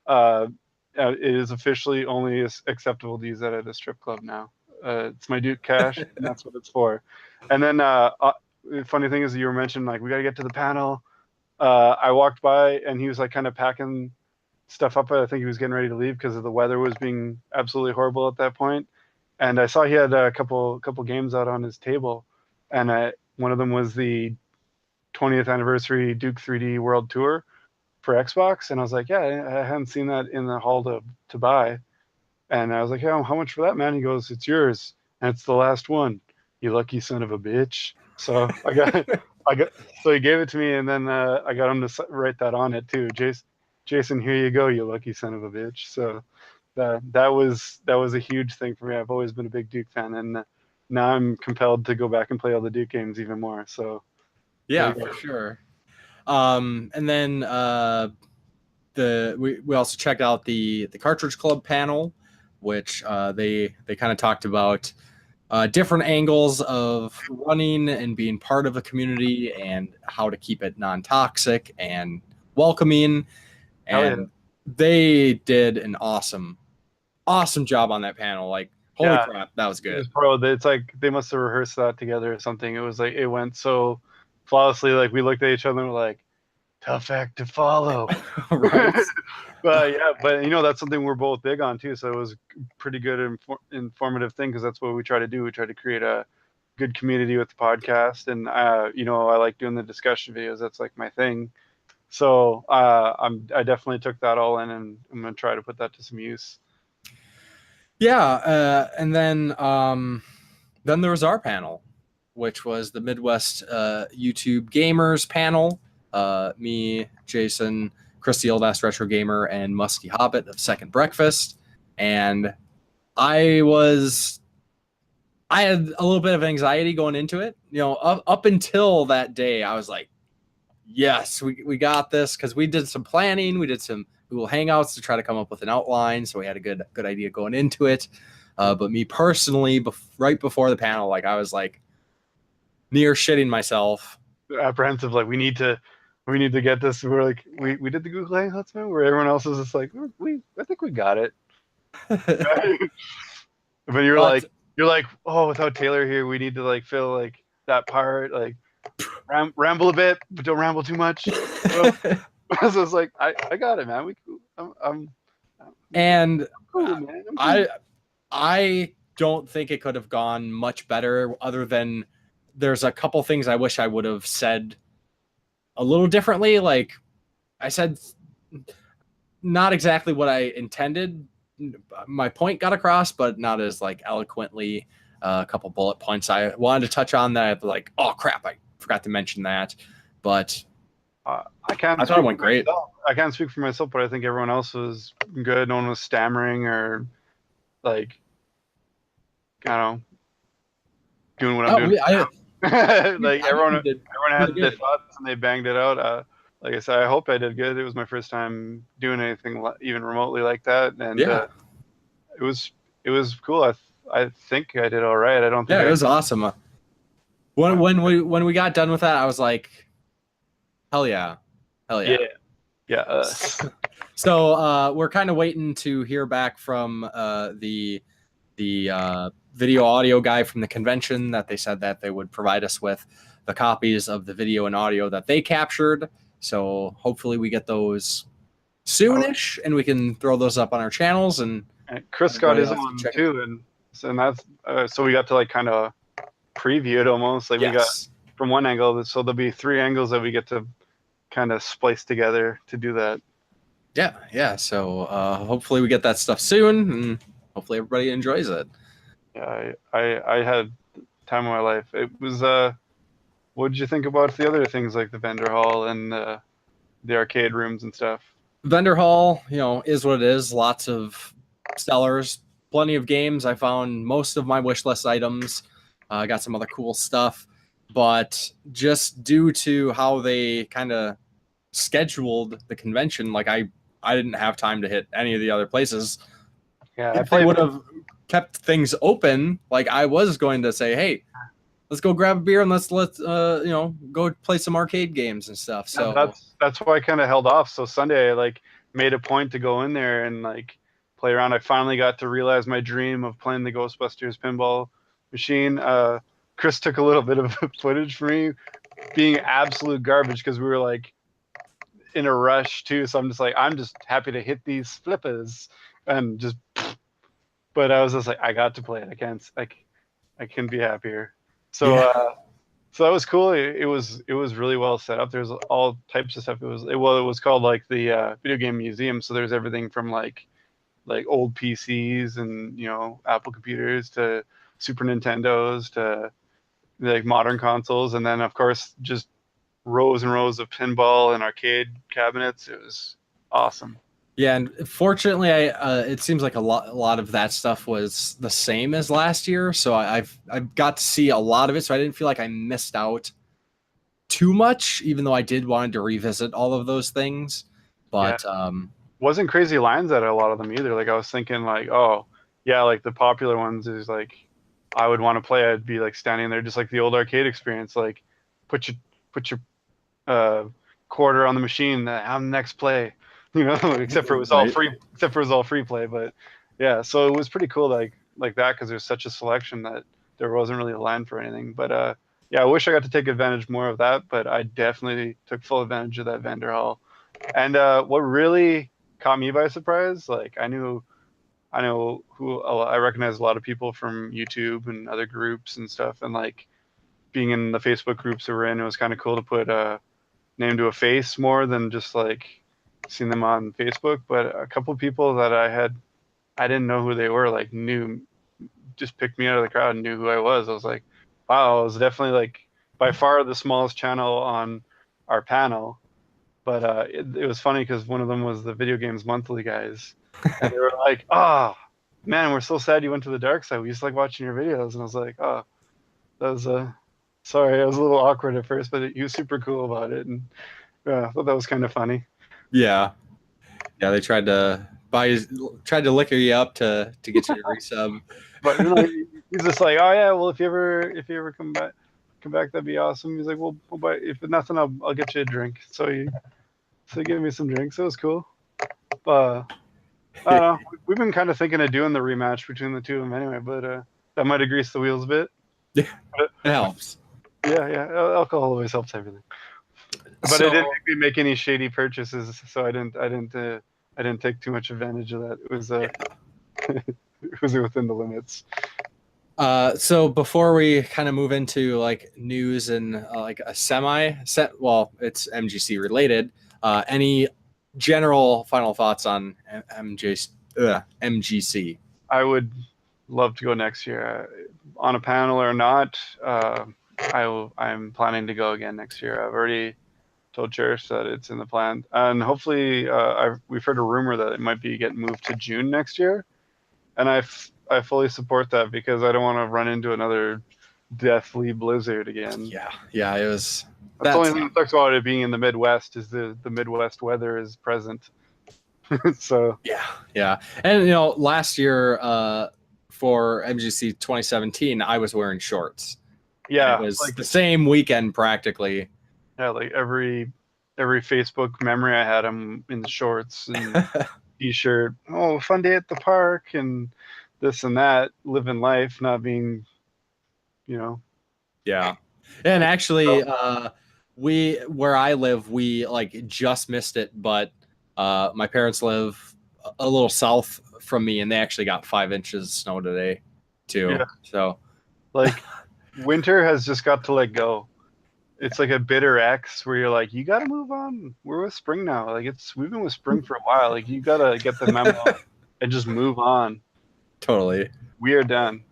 it is officially only acceptable to use that at a strip club now. It's my Duke cash, and that's what it's for. And then the funny thing is, you were mentioning like we got to get to the panel. I walked by, and he was like kind of packing stuff up. I think he was getting ready to leave because the weather was being absolutely horrible at that point. And I saw he had a couple games out on his table, and one of them was the 20th anniversary Duke 3D World Tour for Xbox. And I was like, yeah, I hadn't seen that in the hall to buy. And I was like, yeah, how much for that, man? He goes, it's yours, and it's the last one. You lucky son of a bitch. So so he gave it to me, and then I got him to write that on it too. Jason, here you go, you lucky son of a bitch. So that was a huge thing for me. I've always been a big Duke fan, and now I'm compelled to go back and play all the Duke games even more. So yeah, for sure. And then we also checked out the Cartridge Club panel. which they kind of talked about different angles of running and being part of a community and how to keep it non-toxic and welcoming. And they did an awesome job on that panel. Like, holy crap, that was good. It's like they must have rehearsed that together or something. It was like it went so flawlessly. Like we looked at each other and we're like, tough act to follow. Right. But that's something we're both big on too. So it was pretty good informative thing, because that's what we try to do. We try to create a good community with the podcast, and I like doing the discussion videos. That's like my thing. So I definitely took that all in, and I'm gonna try to put that to some use. Yeah, and then there was our panel, which was the Midwest YouTube Gamers panel. Me, Jason, Christy Old Ass Retro Gamer, and Musky Hobbit of Second Breakfast. And I had a little bit of anxiety going into it. Up until that day, I was like, yes, we got this, because we did some planning. We did some Google Hangouts to try to come up with an outline. So we had a good idea going into it. But me personally, right before the panel, like I was like near shitting myself. Apprehensive, like we need to get this. We're like, we did the Google Hangouts, man, where everyone else is just like, I think we got it. But you're like, oh, without Taylor here, we need to like fill like that part, like ramble a bit, but don't ramble too much. So it's like, I got it, man. And cool, man. I don't think it could have gone much better, other than there's a couple things I wish I would have said a little differently. Like I said, not exactly what I intended. My point got across, but not as like eloquently. A couple bullet points I wanted to touch on that, like, oh crap, I forgot to mention that. But I thought it went great. I can't speak for myself, but I think everyone else was good. No one was stammering or like, I don't know, doing what I'm doing. Like everyone had their thoughts and they banged it out. Like I said, I hope I did good. It was my first time doing anything even remotely like that, and it was cool. I think I did all right. I don't think. Yeah, it was awesome. When we got done with that, I was like, hell yeah. Yeah. So we're kind of waiting to hear back from the video audio guy from the convention, that they said that they would provide us with the copies of the video and audio that they captured. So hopefully we get those soonish, and we can throw those up on our channels. And Chris got his one too, and that's so we got to like kind of preview it almost. Like we got from one angle, so there'll be 3 angles that we get to kind of splice together to do that. Yeah. So hopefully we get that stuff soon, and hopefully everybody enjoys it. Yeah, I had time of my life. It was what did you think about the other things like the vendor hall and the arcade rooms and stuff? Vendor hall, is what it is. Lots of sellers, plenty of games. I found most of my wish list items. I got some other cool stuff, but just due to how they kind of scheduled the convention, like I didn't have time to hit any of the other places. Yeah, if they would have kept things open, like I was going to say, hey, let's go grab a beer and let's go play some arcade games and stuff. So that's why I kind of held off. So Sunday I like made a point to go in there and like play around. I finally got to realize my dream of playing the Ghostbusters pinball machine. Chris took a little bit of footage for me being absolute garbage, because we were like in a rush too. So I'm just happy to hit these flippers and just, but I was just like, I got to play it. I couldn't be happier. So so that was cool. It was really well set up. There's all types of stuff. It was called like the video game museum. So there's everything from like old PCs and Apple computers to Super Nintendos to like modern consoles, and then of course just rows and rows of pinball and arcade cabinets. It was awesome. Yeah, and fortunately, it seems like a lot of that stuff was the same as last year, so I've got to see a lot of it, so I didn't feel like I missed out too much, even though I did want to revisit all of those things. But wasn't crazy lines at a lot of them either. Like I was thinking, like, oh, yeah, like the popular ones is like I would want to play. I'd be like standing there, just like the old arcade experience. Like put your uh, quarter on the machine. I'm next play. Except for it was all Right. free. Except for it was all free play. But yeah, so it was pretty cool like that because there's such a selection that there wasn't really a line for anything. But yeah, I wish I got to take advantage more of that. But I definitely took full advantage of that vendor hall. And what really caught me by surprise, like I know who I recognize a lot of people from YouTube and other groups and stuff, and like being in the Facebook groups that we're in, it was kind of cool to put a name to a face more than just like seeing them on Facebook. But a couple of people that I didn't know who they were, like just picked me out of the crowd and knew who I was. I was like, wow, I was definitely like by far the smallest channel on our panel. But it was funny because one of them was the Video Games Monthly guys. And they were like, oh, man, we're so sad you went to the dark side. We used to like watching your videos. And I was like, oh, that was sorry. I was a little awkward at first, but he was super cool about it. And I thought that was kind of funny. Yeah. Yeah, they tried to liquor you up to get you to resub. But he's just like, oh, yeah, well, if you ever come back, that'd be awesome. He's like, well, buy, if nothing, I'll get you a drink. So he gave me some drinks. It was cool. I don't know. We've been kind of thinking of doing the rematch between the two of them anyway, but that might have greased the wheels a bit. Yeah, it helps. Yeah. Alcohol always helps everything. But I didn't think they'd make any shady purchases, so I didn't take too much advantage of that. It was it was within the limits. So before we kind of move into like news and like a it's MGC related. Any general final thoughts on MGC? I would love to go next year on a panel or not. I'm planning to go again next year. I've already told Cherish that it's in the plan, and hopefully we've heard a rumor that it might be getting moved to June next year, and I fully support that because I don't want to run into another deathly blizzard again. Yeah, it was. That's the only thing that sucks about it being in the Midwest is the Midwest weather is present. So yeah, and last year for MGC 2017, I was wearing shorts. Yeah, it was like the same weekend practically. Yeah, like every Facebook memory I had, I'm in the shorts and t-shirt. Oh, fun day at the park and this and that, living life, not being, Yeah, and actually, where I live, we like just missed it, but my parents live a little south from me, and they actually got 5 inches of snow today, too. Yeah. So, like, winter has just got to let go. It's like a bitter X where you're like, you got to move on. We're with spring now. Like we've been with spring for a while. Like you got to get the memo and just move on. Totally. We are done.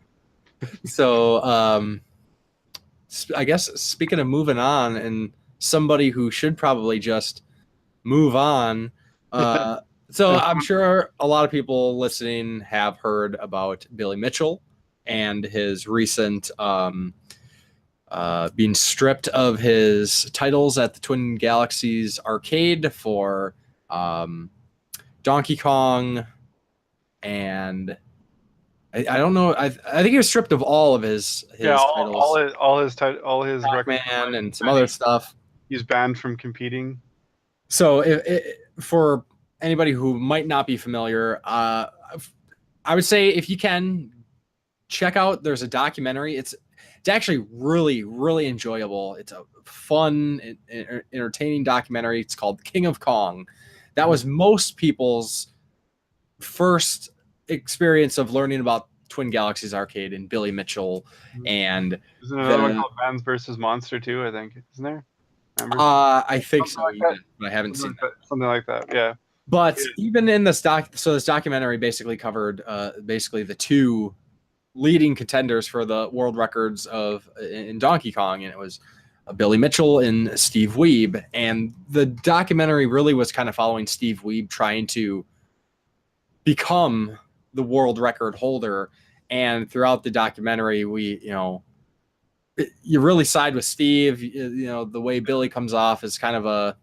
So, I guess speaking of moving on and somebody who should probably just move on. So I'm sure a lot of people listening have heard about Billy Mitchell and his recent, being stripped of his titles at the Twin Galaxies arcade for Donkey Kong, and I don't know. I think he was stripped of all of his titles. all his Pac-Man and some other stuff. He's banned from competing. So for anybody who might not be familiar, I would say if you can check out, there's a documentary. It's actually really, really enjoyable. It's a fun, entertaining documentary. It's called King of Kong. That was most people's first experience of learning about Twin Galaxies Arcade and Billy Mitchell. And isn't there another one called Vans versus Monster too? I think, isn't there? I think so, but I haven't seen that. Something like that, yeah. But even in this this documentary basically covered basically the two leading contenders for the world records in Donkey Kong, and it was Billy Mitchell and Steve Wiebe. And the documentary really was kind of following Steve Wiebe trying to become the world record holder. And throughout the documentary, you really side with Steve. The way Billy comes off is kind of a,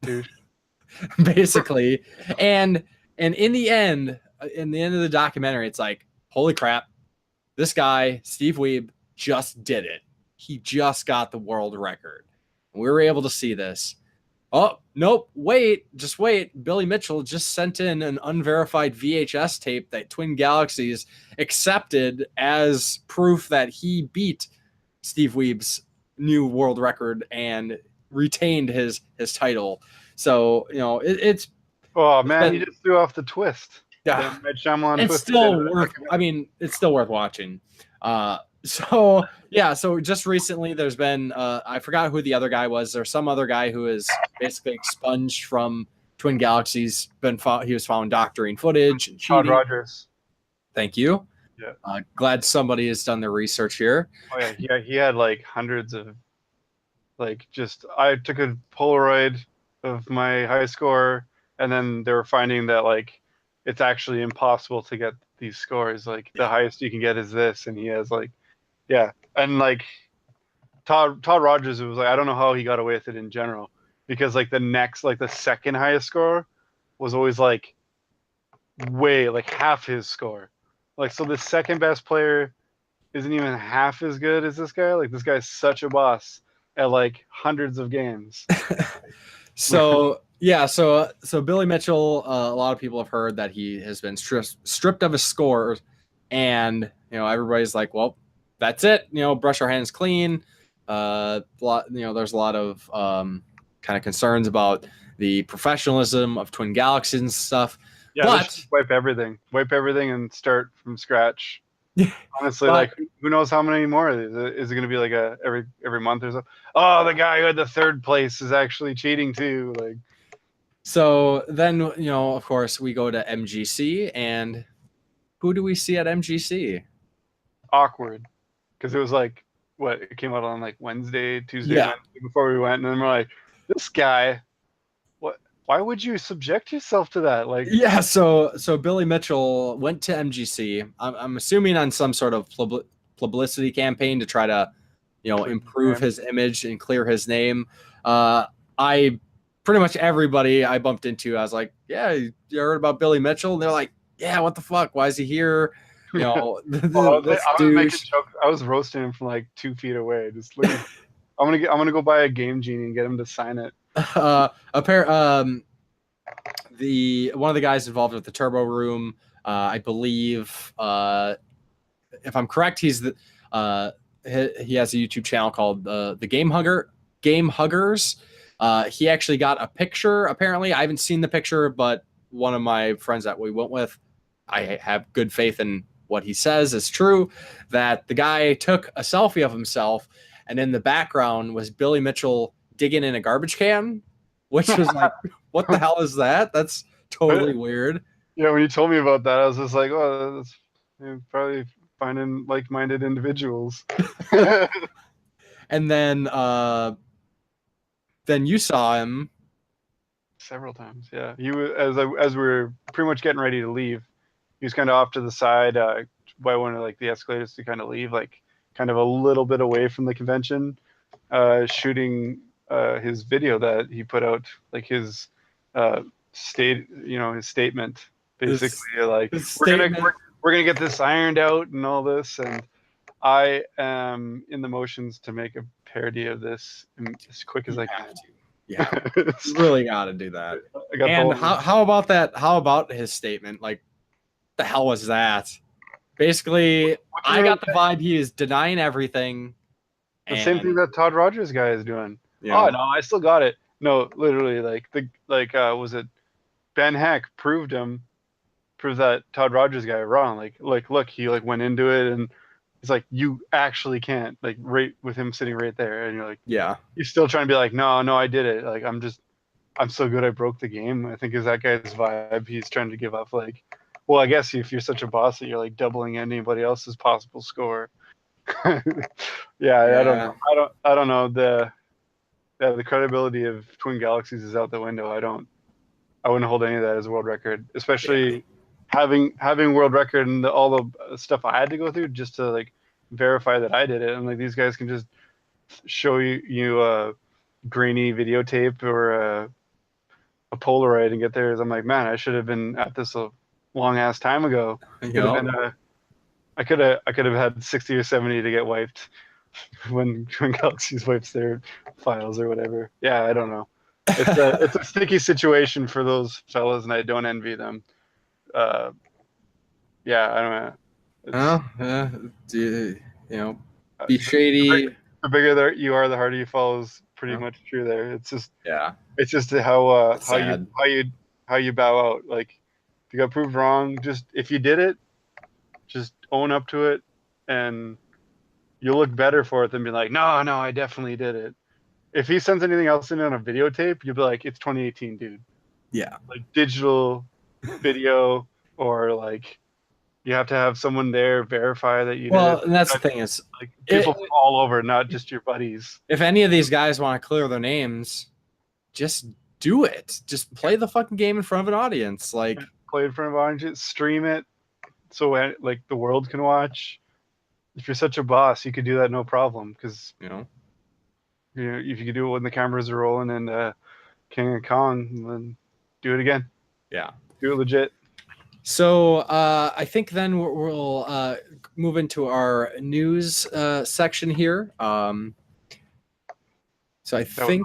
Dude. basically. And in the end, in the end of the documentary, it's like, holy crap, this guy, Steve Weeb, just did it. He just got the world record. We were able to see this. Oh, nope, just wait. Billy Mitchell just sent in an unverified VHS tape that Twin Galaxies accepted as proof that he beat Steve Weeb's new world record and retained his title. So, it's Oh man, you just threw off the twist. Yeah, Night Shyamalan it's twist still it. worth. I mean, it's still worth watching. So just recently there's been I forgot who the other guy was. There's some other guy who is basically expunged from Twin Galaxies. He was found doctoring footage and cheating. Todd Rogers. Thank you. Yeah. Glad somebody has done their research here. Oh yeah, he had like hundreds of I took a Polaroid of my high score, and then they were finding that like it's actually impossible to get these scores. Like the highest you can get is this, and he has like, yeah, and like Todd Rogers, it was like I don't know how he got away with it in general, because like the second highest score was always like way like half his score. Like so the second best player isn't even half as good as this guy. Like this guy's such a boss at like hundreds of games. So Billy Mitchell, a lot of people have heard that he has been stripped of his scores, and everybody's like, well, that's it. Brush our hands clean. There's a lot of kind of concerns about the professionalism of Twin Galaxies and stuff. Yeah, but wipe everything and start from scratch. Honestly, like who knows how many more is it going to be like every month or so? Oh, the guy who had the third place is actually cheating too. Like, so then of course we go to MGC, and who do we see at MGC? Awkward, because it was like it came out on like Tuesday, yeah. Wednesday before we went, and then we're like, this guy, what? Why would you subject yourself to that? Like, yeah, so Billy Mitchell went to MGC. I'm assuming on some sort of publicity campaign to try to, improve his image and clear his name. I pretty much everybody I bumped into, I was like, yeah, you heard about Billy Mitchell? And they're like, yeah, what the fuck? Why is he here? I was making jokes. I was roasting him from like 2 feet away. Just looking. I'm gonna go buy a Game Genie and get him to sign it. One of the guys involved with the Turbo Room, I believe, if I'm correct, he has a YouTube channel called the Game Huggers. He actually got a picture. Apparently, I haven't seen the picture, but one of my friends that we went with, I have good faith in what he says is true, that the guy took a selfie of himself, and in the background was Billy Mitchell digging in a garbage can, which was like, what the hell is that? That's totally weird. Yeah, when you told me about that, I was just like, oh, that's probably finding like-minded individuals. And then you saw him several times. Yeah, he was as we were pretty much getting ready to leave. He was kind of off to the side by one of like the escalators to kind of leave, like kind of a little bit away from the convention, shooting his video that he put out, like his his statement, basically, we're gonna get this ironed out and all this, and I am in the motions to make a parody of this as quick as I can. Yeah, you really got to do that. And how about that? How about his statement? Like, the hell was that? Basically, I got the vibe he is denying everything. The same thing that Todd Rogers guy is doing. Yeah. Oh no, I still got it. No, literally, was it Ben Heck proved that Todd Rogers guy wrong. Like look, he like went into it and he's like, you actually can't, like, right with him sitting right there, and you're like, yeah, you're still trying to be like, no, I did it. Like, I'm so good I broke the game. I think is that guy's vibe. He's trying to give up, like, well, I guess if you're such a boss that you're like doubling anybody else's possible score. Yeah, I don't know. The credibility of Twin Galaxies is out the window. I wouldn't hold any of that as a world record, especially having world record and all the stuff I had to go through just to like verify that I did it. And like these guys can just show you a grainy videotape or a Polaroid and get theirs. I'm like, man, I should have been at this a long ass time ago. You Could have know? been I could have had 60 or 70 to get wiped when Galaxy's wipes their files or whatever. Yeah, I don't know. It's a sticky situation for those fellas, and I don't envy them. Yeah, I don't know. You know, Uh, be shady. the bigger you are, the harder you fall is pretty much true there. It's just It's sad. how you bow out. Like if you got proved wrong, just if you did it, just own up to it, and you'll look better for it than be like, no, I definitely did it. If he sends anything else in on a videotape, you'll be like, it's 2018, dude. Yeah. Like digital video, or like you have to have someone there verify that you did it. And that's the thing is, Like people from all over, not just your buddies. if any of these guys want to clear their names, just do it. Just play the fucking game in front of an audience. Like Play in front of audiences, stream it, so like the world can watch. If you're such a boss, you could do that no problem. Because if you could do it when the cameras are rolling and King of Kong, then do it again. Yeah, do it legit. So I think then we'll move into our news section here. So I think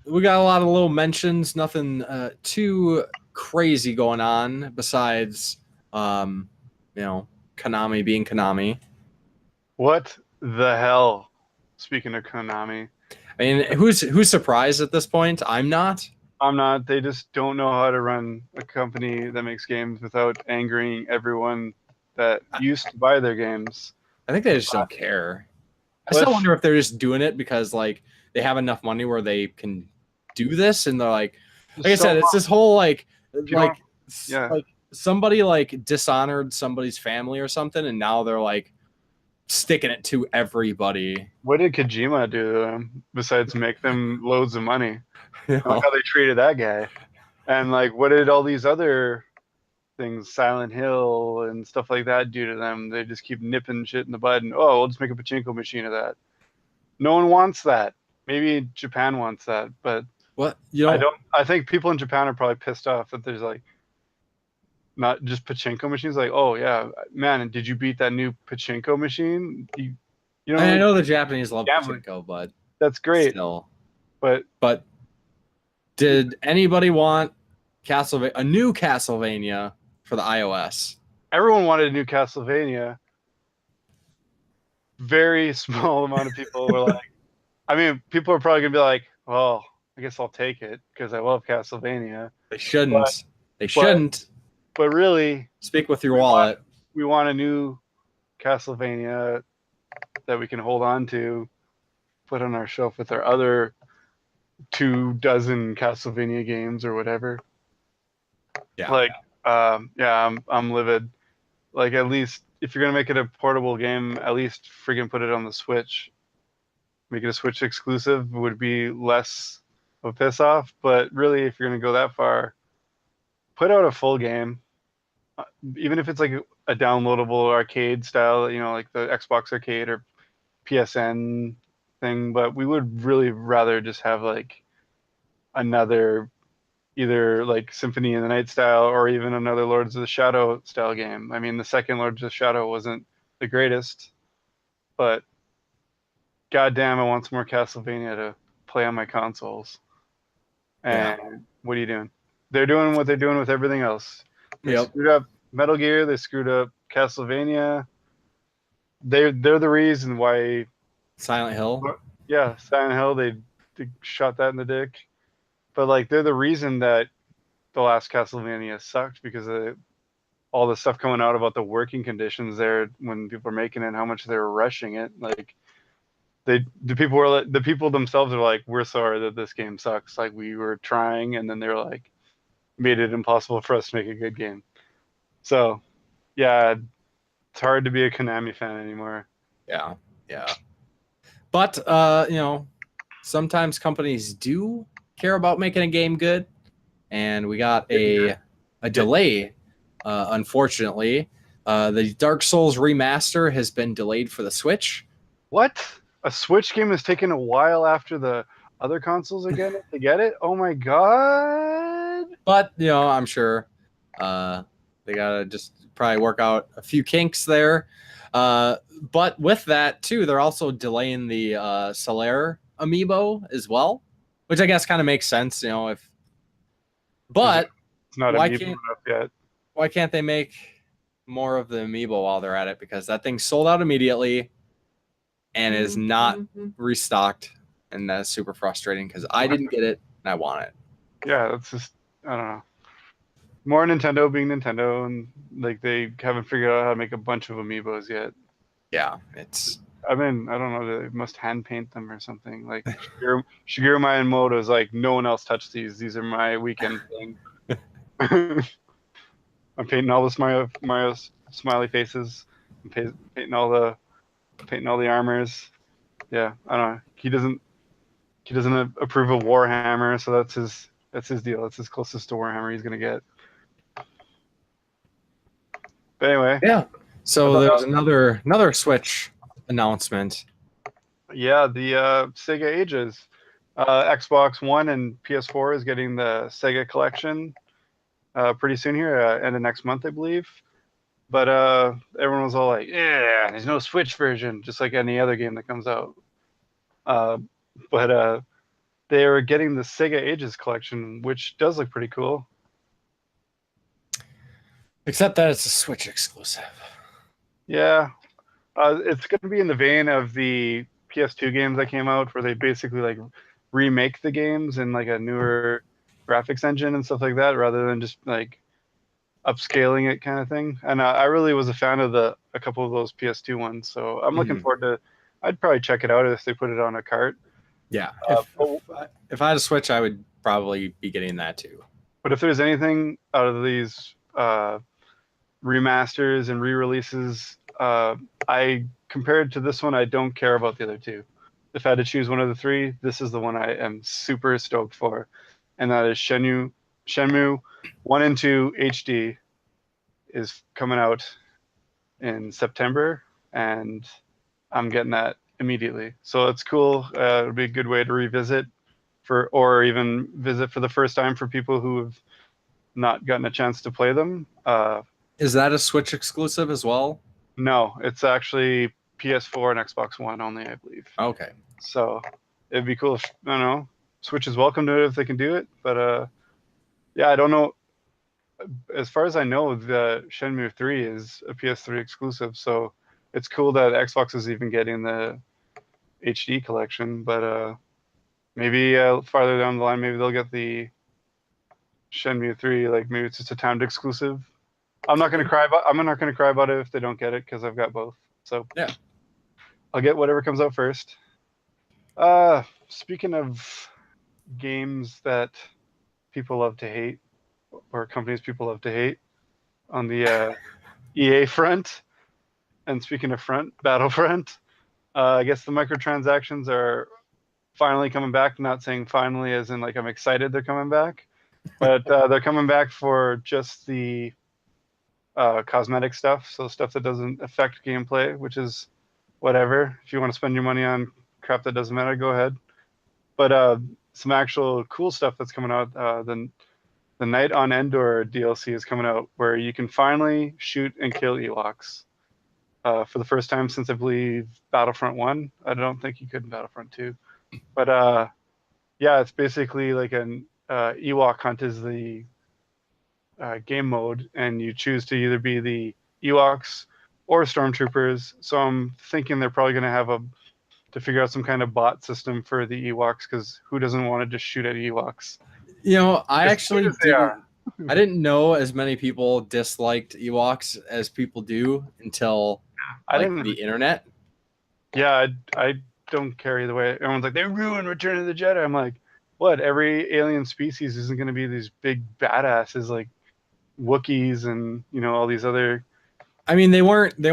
we got a lot of little mentions, nothing too crazy going on besides, Konami being Konami. What the hell? Speaking of Konami, I mean, who's surprised at this point? I'm not. I'm not. They just don't know how to run a company that makes games without angering everyone that used to buy their games. I think they just don't care. I still wonder if they're just doing it because like they have enough money where they can do this, and they're like I said, it's this whole like somebody like dishonored somebody's family or something, and now they're like sticking it to everybody. What did Kojima do to them besides make them loads of money? You know? Look how they treated that guy. And like, what did all these other things, Silent Hill and stuff like that, do to them? They just keep nipping shit in the bud, and we'll just make a pachinko machine of that. No one wants that. Maybe Japan wants that, but what I think people in Japan are probably pissed off that there's like not just pachinko machines. Like, oh yeah, man, did you beat that new pachinko machine? I know the Japanese love gambling. pachinko, but that's great. Still. But did anybody want a new Castlevania for the iOS? Everyone wanted a new Castlevania. Very small amount of people were like, I mean, people are probably gonna be like, well, I guess I'll take it because I love Castlevania. They shouldn't. They shouldn't. But really, speak with your wallet. We want a new Castlevania that we can hold on to, put on our shelf with our other 24 Castlevania games or whatever. Yeah. I'm livid. Like, at least if you're gonna make it a portable game, at least friggin' put it on the Switch. Make it a Switch exclusive would be less of a piss off. But really, if you're gonna go that far, put out a full game. Even if it's like a downloadable arcade style, like the Xbox Arcade or PSN thing. But we would really rather just have like another either like Symphony in the Night style or even another Lords of the Shadow style game. I mean, the second Lords of the Shadow wasn't the greatest, but goddamn, I want some more Castlevania to play on my consoles. And what are you doing? They're doing what they're doing with everything else. They screwed up Metal Gear. They screwed up Castlevania. They're the reason why Silent Hill. Yeah, Silent Hill. They shot that in the dick. But like, they're the reason that the last Castlevania sucked because of all the stuff coming out about the working conditions there when people were making it, and how much they were rushing it. Like, the people themselves are like, we're sorry that this game sucks. Like, we were trying, and then they're like, made it impossible for us to make a good game. So, yeah, it's hard to be a Konami fan anymore. Yeah. But sometimes companies do care about making a game good, and we got a delay. Unfortunately, the Dark Souls remaster has been delayed for the Switch. What? A Switch game has taken a while after the other consoles again to get it? Oh my god! But I'm sure They gotta just probably work out a few kinks there. But with that too, they're also delaying the Solaire amiibo as well, which I guess kind of makes sense, But It's not why amiibo can't enough yet. why can't they make more of the amiibo while they're at it? Because that thing sold out immediately and is not restocked, and that's super frustrating because I didn't get it and I want it. Yeah, that's just, I don't know. More Nintendo being Nintendo, and like they haven't figured out how to make a bunch of amiibos yet. Yeah, it's I mean, I don't know. They must hand paint them or something. Like Shigeru Miyamoto is like, no one else touched these. These are my weekend thing. I'm painting all the smiley faces. I'm painting all the armors. Yeah, I don't know. He doesn't approve of Warhammer, so that's his deal. That's his closest to Warhammer he's gonna get. But anyway, yeah. So there's another Switch announcement. yeah, the Sega Ages, Xbox One and PS4 is getting the Sega Collection pretty soon here, end of next month, I believe. But everyone was all like, "Yeah, there's no Switch version," just like any other game that comes out. But they are getting the Sega Ages collection, which does look pretty cool. Except that it's a Switch exclusive. Yeah, it's going to be in the vein of the PS2 games that came out, where they basically like remake the games in like a newer graphics engine and stuff like that, rather than just like upscaling it kind of thing. And I really was a fan of a couple of those PS2 ones, so I'm looking forward to. I'd probably check it out if they put it on a cart. Yeah, if I had a Switch, I would probably be getting that too. But if there's anything out of these remasters and re-releases, I compared to this one, I don't care about the other two. If I had to choose one of the three, this is the one I am super stoked for, and that is Shenmue 1 and 2 HD is coming out in September, and I'm getting that immediately. So it's cool. It'll be a good way to revisit or even visit for the first time for people who have not gotten a chance to play them. Is that a Switch exclusive as well? No, it's actually PS4 and Xbox One only, I believe. Okay. So it'd be cool if, I don't know, Switch is welcome to it if they can do it. But yeah, I don't know. As far as I know, the Shenmue 3 is a PS3 exclusive, so it's cool that Xbox is even getting the HD collection. But maybe farther down the line, maybe they'll get the Shenmue 3. Like maybe it's just a timed exclusive. I'm not gonna cry about it if they don't get it, because I've got both. So yeah, I'll get whatever comes out first. Speaking of games that people love to hate, or companies people love to hate, on the EA front, and speaking of Battlefront, I guess the microtransactions are finally coming back. Not saying finally as in like I'm excited they're coming back, but they're coming back for just the cosmetic stuff, so stuff that doesn't affect gameplay, which is whatever. If you want to spend your money on crap that doesn't matter, go ahead. But some actual cool stuff that's coming out. The Night on Endor DLC is coming out, where you can finally shoot and kill Ewoks for the first time since I believe Battlefront 1. I don't think you could in Battlefront 2. But yeah, it's basically like an Ewok hunt is the game mode, and you choose to either be the Ewoks or Stormtroopers. So I'm thinking they're probably going to have to figure out some kind of bot system for the Ewoks, because who doesn't want to just shoot at Ewoks? I didn't know as many people disliked Ewoks as people do until the internet. Yeah, I don't care either way. Everyone's like, they ruined Return of the Jedi. I'm like, what? Every alien species isn't going to be these big badasses like Wookiees and all these other. I mean, they weren't what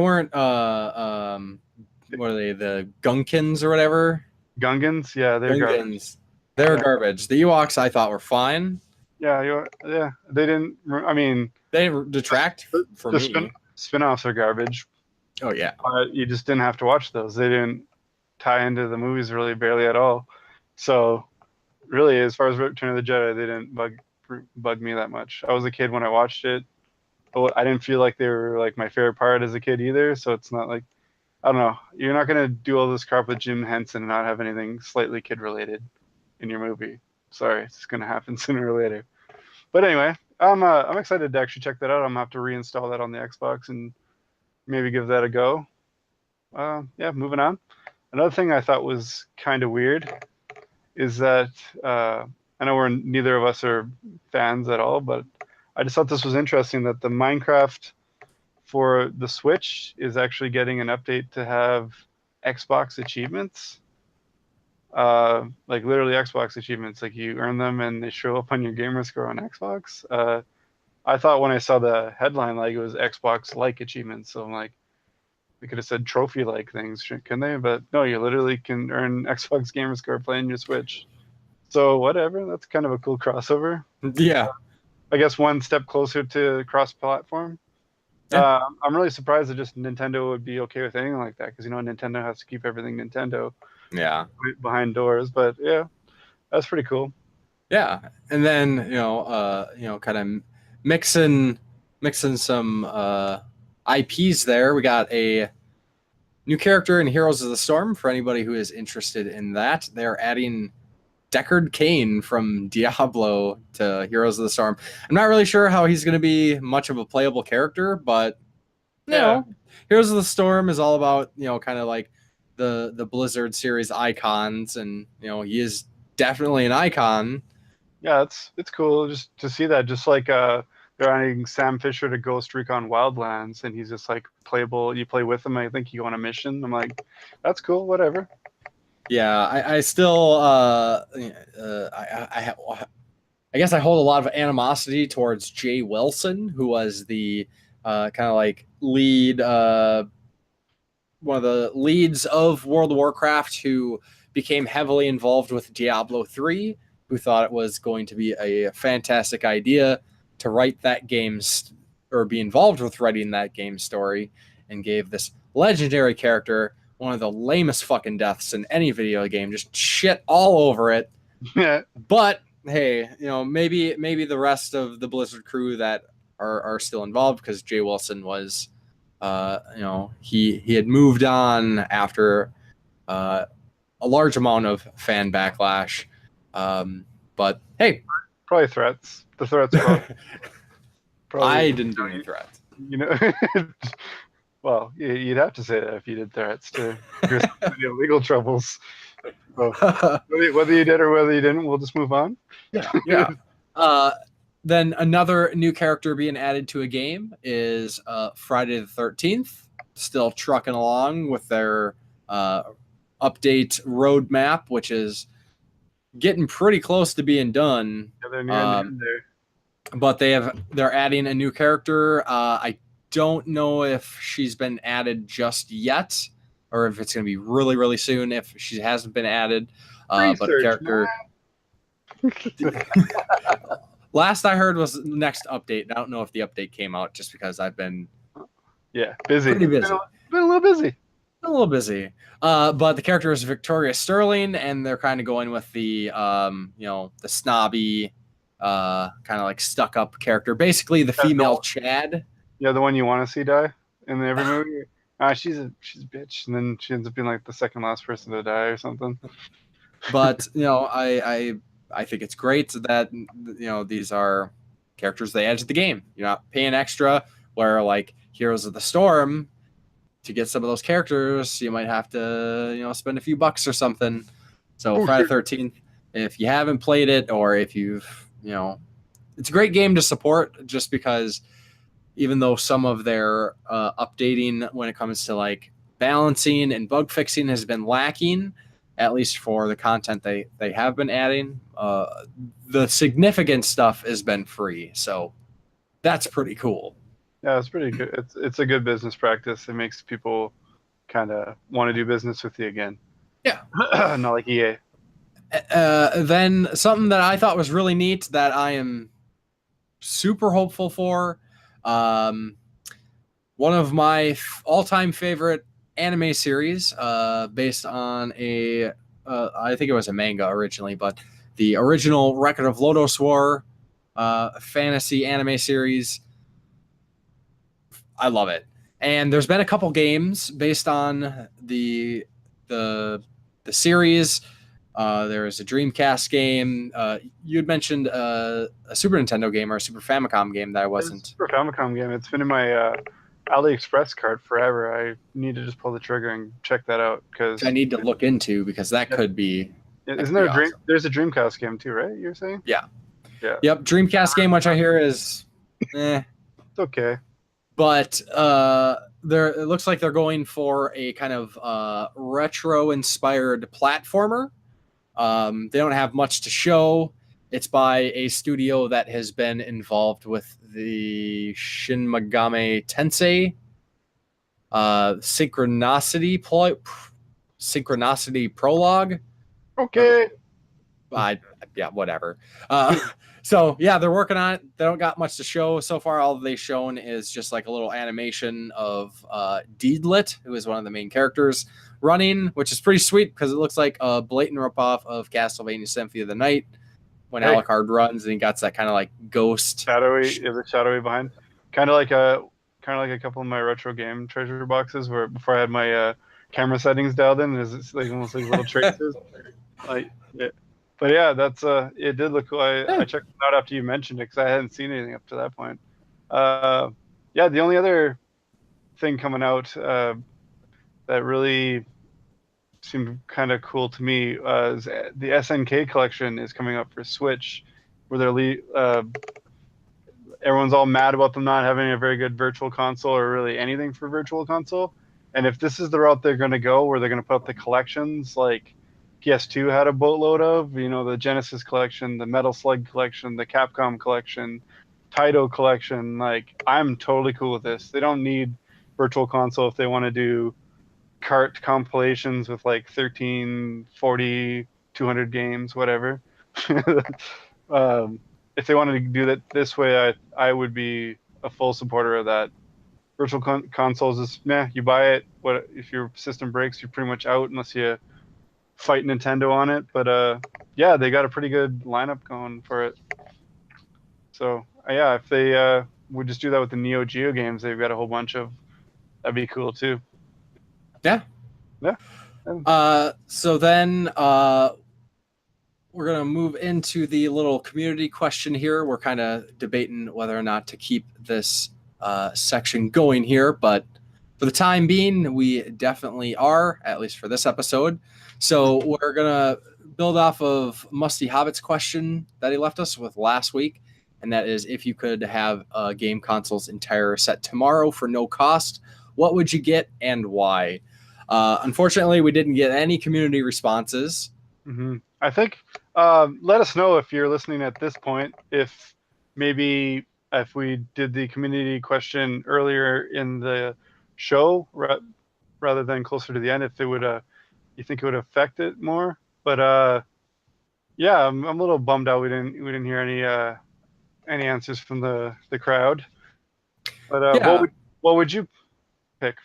are they, the Gunkins or whatever? Gungans? Yeah, they're garbage. They're garbage. The Ewoks I thought were fine. Yeah, they didn't. I mean, they detract for me. Spin-offs are garbage. Oh yeah, you just didn't have to watch those. They didn't tie into the movies really barely at all. So really, as far as Return of the Jedi, they didn't bug bug me that much. I was a kid when I watched it, but I didn't feel like they were like my favorite part as a kid either. So it's not like, I don't know. You're not gonna do all this crap with Jim Henson and not have anything slightly kid related in your movie. Sorry, it's gonna happen sooner or later. But anyway, I'm excited to actually check that out. I'm gonna have to reinstall that on the Xbox and maybe give that a go. Yeah, moving on. Another thing I thought was kind of weird is that I know neither of us are fans at all, but I just thought this was interesting that the Minecraft for the Switch is actually getting an update to have Xbox achievements. Like literally Xbox achievements, like you earn them and they show up on your gamer score on Xbox. I thought when I saw the headline, like it was Xbox like achievements. So I'm like, they could have said trophy like things, can they? But no, you literally can earn Xbox gamer score playing your Switch. So whatever, that's kind of a cool crossover. Yeah. I guess one step closer to cross-platform. Yeah. I'm really surprised that just Nintendo would be okay with anything like that, because Nintendo has to keep everything Nintendo Yeah. behind doors. But yeah, that's pretty cool. Yeah, and then kind of mixing some IPs there. We got a new character in Heroes of the Storm for anybody who is interested in that. They're adding Deckard Cain from Diablo to Heroes of the Storm. I'm not really sure how he's going to be much of a playable character, but Heroes of the Storm is all about kind of like the Blizzard series icons, and he is definitely an icon. Yeah, it's cool just to see that. Just like they're adding Sam Fisher to Ghost Recon Wildlands, and he's just like playable. You play with him. I think you go on a mission. I'm like, that's cool. Whatever. Yeah, I still I guess I hold a lot of animosity towards Jay Wilson, who was the kind of like lead one of the leads of World of Warcraft, who became heavily involved with Diablo 3, who thought it was going to be a fantastic idea to write that game or be involved with writing that game story, and gave this legendary character one of the lamest fucking deaths in any video game, just shit all over it. Yeah. But hey, maybe the rest of the Blizzard crew that are still involved, because Jay Wilson was he had moved on after a large amount of fan backlash. But hey, probably threats. The threats. Probably, I didn't do any threats. Well, you'd have to say that if you did threats to legal troubles. So, whether you did or whether you didn't, we'll just move on. Yeah. Then another new character being added to a game is Friday the 13th. Still trucking along with their update roadmap, which is getting pretty close to being done. Yeah, they're near the end there. But they're adding a new character. I don't know if she's been added just yet, or if it's going to be really, really soon if she hasn't been added. But a character. Last I heard was next update. I don't know if the update came out, just because I've been busy. Pretty busy. Been a little busy. But the character is Victoria Sterling, and they're kind of going with the the snobby, kind of like stuck up character, basically the female Chad. Yeah, the one you want to see die in every movie. She's a bitch, and then she ends up being like the second last person to die or something. But I think it's great that these are characters they add to the game. You're not paying extra. Where like Heroes of the Storm, to get some of those characters, you might have to spend a few bucks or something. So Friday the 13th, if you haven't played it, or if you've it's a great game to support, just because even though some of their updating when it comes to like balancing and bug fixing has been lacking, at least for the content they have been adding, the significant stuff has been free. So that's pretty cool. Yeah, it's pretty good. It's a good business practice. It makes people kind of want to do business with you again. Yeah. Not like EA. Then something that I thought was really neat that I am super hopeful for. One of my all-time favorite anime series, based on I think it was a manga originally, but the original Record of Lodoss War fantasy anime series. I love it. And there's been a couple games based on the series. There is a Dreamcast game. You had mentioned a Super Nintendo game or a Super Famicom game that I wasn't. Super Famicom game. It's been in my AliExpress cart forever. I need to just pull the trigger and check that out because I need to look into because that could be. Isn't there a dream? Awesome. There's a Dreamcast game too, right? You're saying? Yeah. Yeah. Yep. Dreamcast game, which I hear is, It's okay. But it looks like they're going for a kind of retro-inspired platformer. They don't have much to show. It's by a studio that has been involved with the Shin Megami Tensei Synchronicity Prologue. Okay. Yeah, whatever. So yeah, they're working on it. They don't got much to show so far. All they've shown is just like a little animation of Deedlit, who is one of the main characters, running, which is pretty sweet because it looks like a blatant ripoff of Castlevania Symphony of the Night when Alucard runs and he got that kind of like ghost shadowy behind, kind of like a couple of my retro game treasure boxes where before I had my camera settings dialed in, it's like almost like little traces. But yeah, that's it did look cool. I checked it out after you mentioned it because I hadn't seen anything up to that point. Yeah, the only other thing coming out that really seemed kind of cool to me is the SNK collection is coming up for Switch, where they're everyone's all mad about them not having a very good virtual console or really anything for virtual console. And if this is the route they're going to go, where they're going to put up the collections like PS2 had a boatload of, the Genesis collection, the Metal Slug collection, the Capcom collection, Taito collection. Like, I'm totally cool with this. They don't need virtual console if they want to do cart compilations with like 13, 40, 200 games, whatever. If they wanted to do that this way, I would be a full supporter of that. Virtual consoles is you buy it. What if your system breaks? You're pretty much out unless you fight Nintendo on it. But yeah, they got a pretty good lineup going for it. So yeah, if they would just do that with the Neo Geo games, they've got a whole bunch of. That'd be cool too. Yeah. So then we're going to move into the little community question here. We're kind of debating whether or not to keep this section going here, but for the time being, we definitely are, at least for this episode. So we're going to build off of Musty Hobbit's question that he left us with last week, and that is, if you could have a game console's entire set tomorrow for no cost, what would you get and why? Unfortunately, we didn't get any community responses. Mm-hmm. I think let us know if you're listening at this point, if maybe if we did the community question earlier in the show rather than closer to the end, if it would you think it would affect it more. But yeah, I'm a little bummed out we didn't hear any answers from the crowd. But yeah. What would you pick?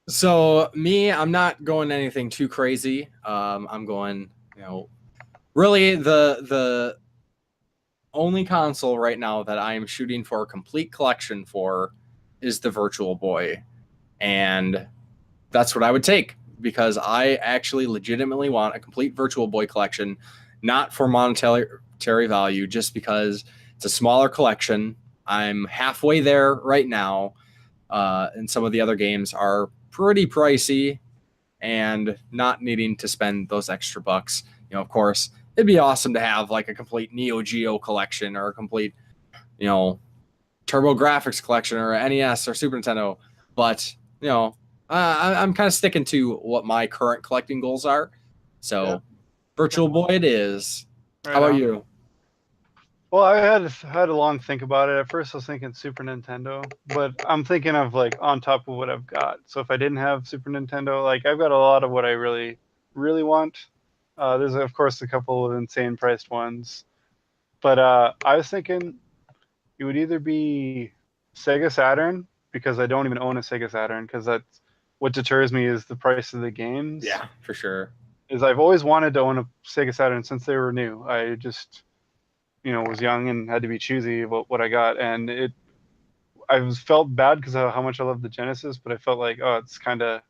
So me, I'm not going anything too crazy. I'm going, really the only console right now that I am shooting for a complete collection for is the Virtual Boy. And that's what I would take, because I actually legitimately want a complete Virtual Boy collection, not for monetary value, just because it's a smaller collection. I'm halfway there right now. And some of the other games are pretty pricey, and not needing to spend those extra bucks. Of course, it'd be awesome to have like a complete Neo Geo collection or a complete, TurboGrafx collection or NES or Super Nintendo. But, I'm kind of sticking to what my current collecting goals are. So yeah. Virtual Boy it is. Right. How about you? Well, I had a long think about it. At first I was thinking Super Nintendo, but I'm thinking of like on top of what I've got. So if I didn't have Super Nintendo, like I've got a lot of what I really, really want. There's of course a couple of insane priced ones, but I was thinking it would either be Sega Saturn, because I don't even own a Sega Saturn, because that's what deters me is the price of the games. Yeah, for sure. Is I've always wanted to own a Sega Saturn since they were new. was young and had to be choosy about what I got, and I felt bad because of how much I love the Genesis, but I felt like, oh, it's kind of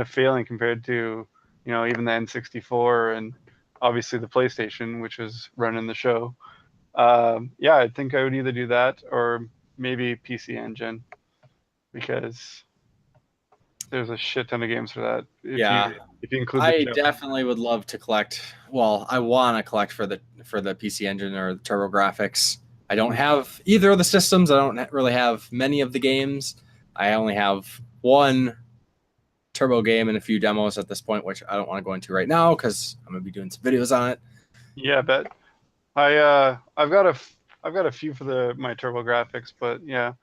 failing compared to even the N64 and obviously the PlayStation, which was running the show. Yeah, I think I would either do that or maybe PC Engine, because there's a shit ton of games for that. If you include I definitely would love to collect. Well, I want to collect for the PC Engine or the TurboGrafx. I don't have either of the systems. I don't really have many of the games. I only have one Turbo game and a few demos at this point, which I don't want to go into right now because I'm gonna be doing some videos on it. Yeah, I bet. I've got a few for my TurboGrafx, but yeah,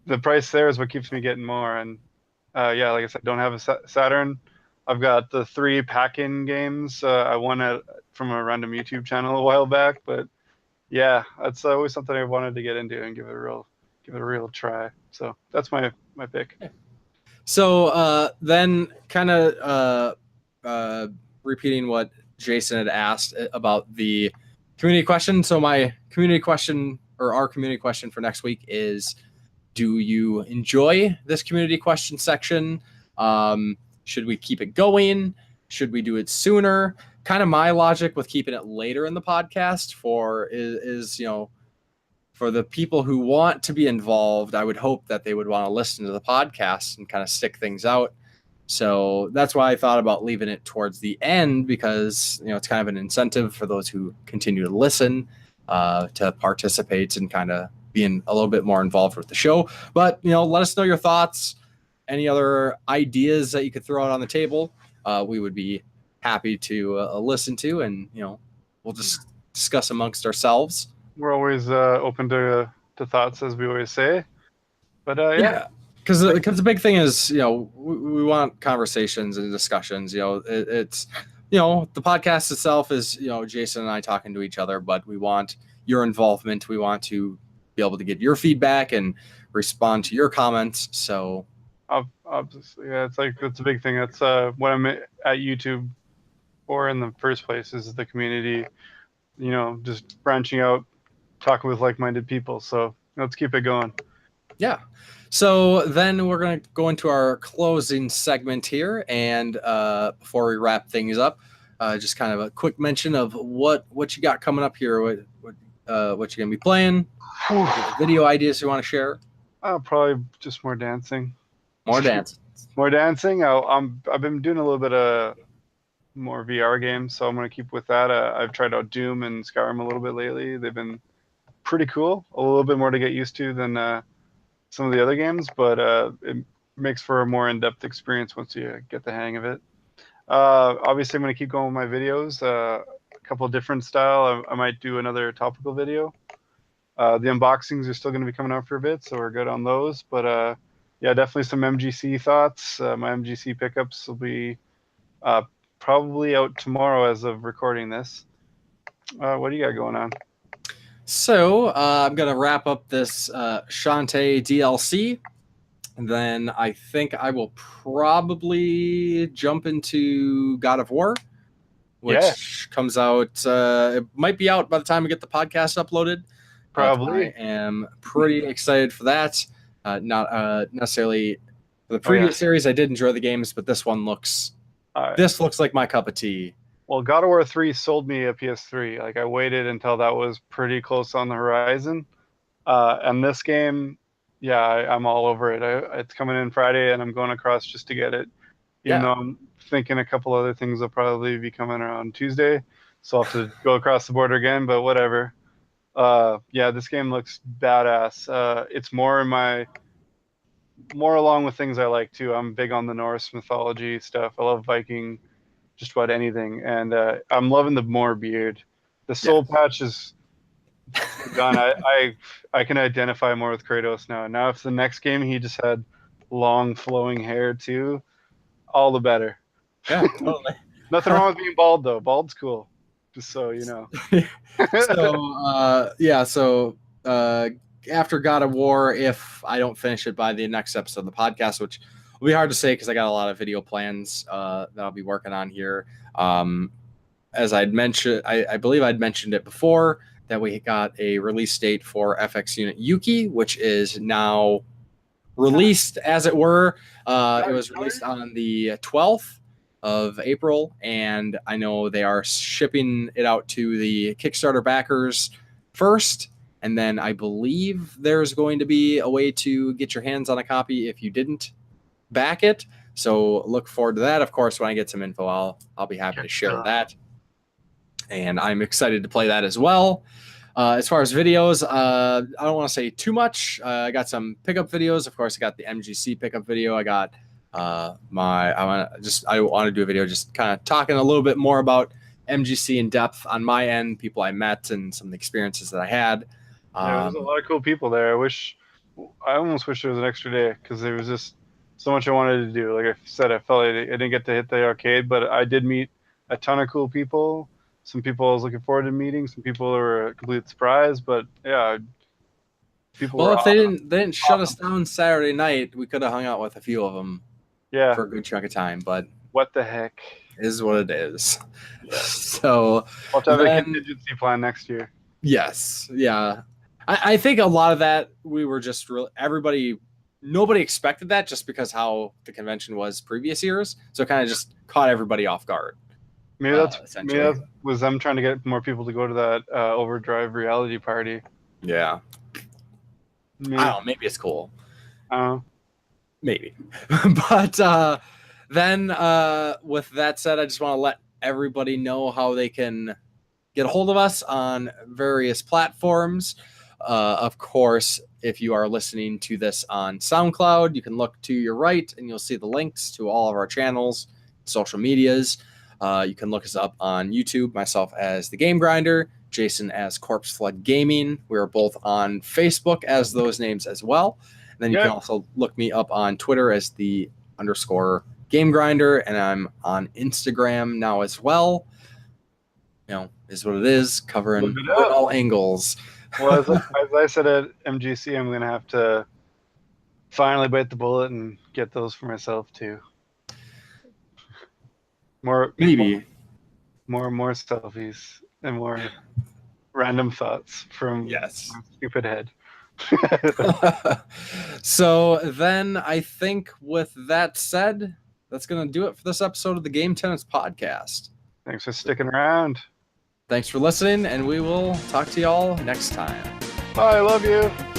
the price there is what keeps me getting more. And yeah, like I said, don't have a Saturn. I've got the 3 pack-in games. I won it from a random YouTube channel a while back, but yeah, that's always something I wanted to get into and give it a real try. So that's my pick. So then, kind of repeating what Jason had asked about the community question. So my community question, or our community question for next week, is: do you enjoy this community question section? Should we keep it going? Should we do it sooner? Kind of my logic with keeping it later in the podcast is for the people who want to be involved, I would hope that they would want to listen to the podcast and kind of stick things out. So that's why I thought about leaving it towards the end, because it's kind of an incentive for those who continue to listen to participate and kind of being a little bit more involved with the show. But let us know your thoughts, any other ideas that you could throw out on the table. We would be happy to listen to, and we'll just discuss amongst ourselves. We're always open to thoughts, as we always say. But yeah. Because the big thing is, we want conversations and discussions. It's the podcast itself is Jason and I talking to each other, but we want your involvement. We want to be able to get your feedback and respond to your comments. So obviously, yeah, it's a big thing. That's what I'm at YouTube for in the first place, is the community. Just branching out, talking with like-minded people. So let's keep it going. Yeah. So then we're going to go into our closing segment here. And before we wrap things up, just kind of a quick mention of what you got coming up here, what you're going to be playing, video ideas you want to share. Probably just more dancing. More dancing. More dancing. I've been doing a little bit of more VR games, so I'm going to keep with that. I've tried out Doom and Skyrim a little bit lately. They've been pretty cool. A little bit more to get used to than some of the other games, but it makes for a more in-depth experience once you get the hang of it. Obviously, I'm going to keep going with my videos. A couple of different style. I might do another topical video. The unboxings are still going to be coming out for a bit, so we're good on those. But yeah, definitely some MGC thoughts. My MGC pickups will be probably out tomorrow as of recording this. What do you got going on? So I'm going to wrap up this Shantae DLC. And then I think I will probably jump into God of War, which comes out. It might be out by the time we get the podcast uploaded. Probably. I am pretty excited for that. Not necessarily for the previous series. I did enjoy the games, but this one looks like my cup of tea. Well, God of War 3 sold me a PS3. Like, I waited until that was pretty close on the horizon. And this game, yeah, I'm all over it. It's coming in Friday, and I'm going across just to get it. Even though I'm thinking a couple other things will probably be coming around Tuesday. So I'll have to go across the border again, but whatever. Yeah, this game looks badass. It's more along with things I like, too. I'm big on the Norse mythology stuff. I love Viking, just about anything, and I'm loving the more beard. The soul patch is gone. I can identify more with Kratos now. Now, if the next game he just had long flowing hair too, all the better. Yeah, totally. Nothing wrong with being bald though. Bald's cool. Just so you know. So after God of War, if I don't finish it by the next episode of the podcast, which will be hard to say because I got a lot of video plans that I'll be working on here. as I'd mentioned, I believe I'd mentioned it before, that we got a release date for FX Unit Yuki, which is now released, as it were. It was released on the 12th of April, and I know they are shipping it out to the Kickstarter backers first, and then I believe there's going to be a way to get your hands on a copy if you didn't back it. So look forward to that. Of course, when I get some info, I'll be happy to share that. And I'm excited to play that as well. As far as videos, I don't want to say too much. I got some pickup videos. Of course, I got the MGC pickup video. I got I want to do a video just kind of talking a little bit more about MGC in depth on my end, people I met, and some of the experiences that I had. There's a lot of cool people there. I almost wish there was an extra day, because there was just so much I wanted to do. Like I said, I felt I didn't get to hit the arcade, but I did meet a ton of cool people. Some people I was looking forward to meeting. Some people were a complete surprise. But yeah, people. Well, were if awesome. they didn't shut us down Saturday night, we could have hung out with a few of them. Yeah. For a good chunk of time. But what the heck is what it is. Yeah. So we'll have to have a contingency plan next year. Yes. Yeah. I think a lot of that we were just nobody expected that, just because how the convention was previous years. So it kind of just caught everybody off guard. Maybe that was them trying to get more people to go to that Overdrive reality party. Yeah. Maybe. I don't know. Maybe it's cool. Maybe. But then with that said, I just want to let everybody know how they can get a hold of us on various platforms. Of course, if you are listening to this on SoundCloud, you can look to your right and you'll see the links to all of our channels, social medias. You can look us up on YouTube, myself as The Game Grinder, Jason as Corpse Flood Gaming. We're both on Facebook as those names as well. And then you can also look me up on Twitter as _Game Grinder, and I'm on Instagram now as well. You know, is what it is, covering all angles. Well, as I said at MGC, I'm going to have to finally bite the bullet and get those for myself too. More selfies and more random thoughts from my stupid head. So then I think with that said, that's going to do it for this episode of the Game Tenants Podcast. Thanks for sticking around. Thanks for listening, and we will talk to y'all next time. Bye, I love you.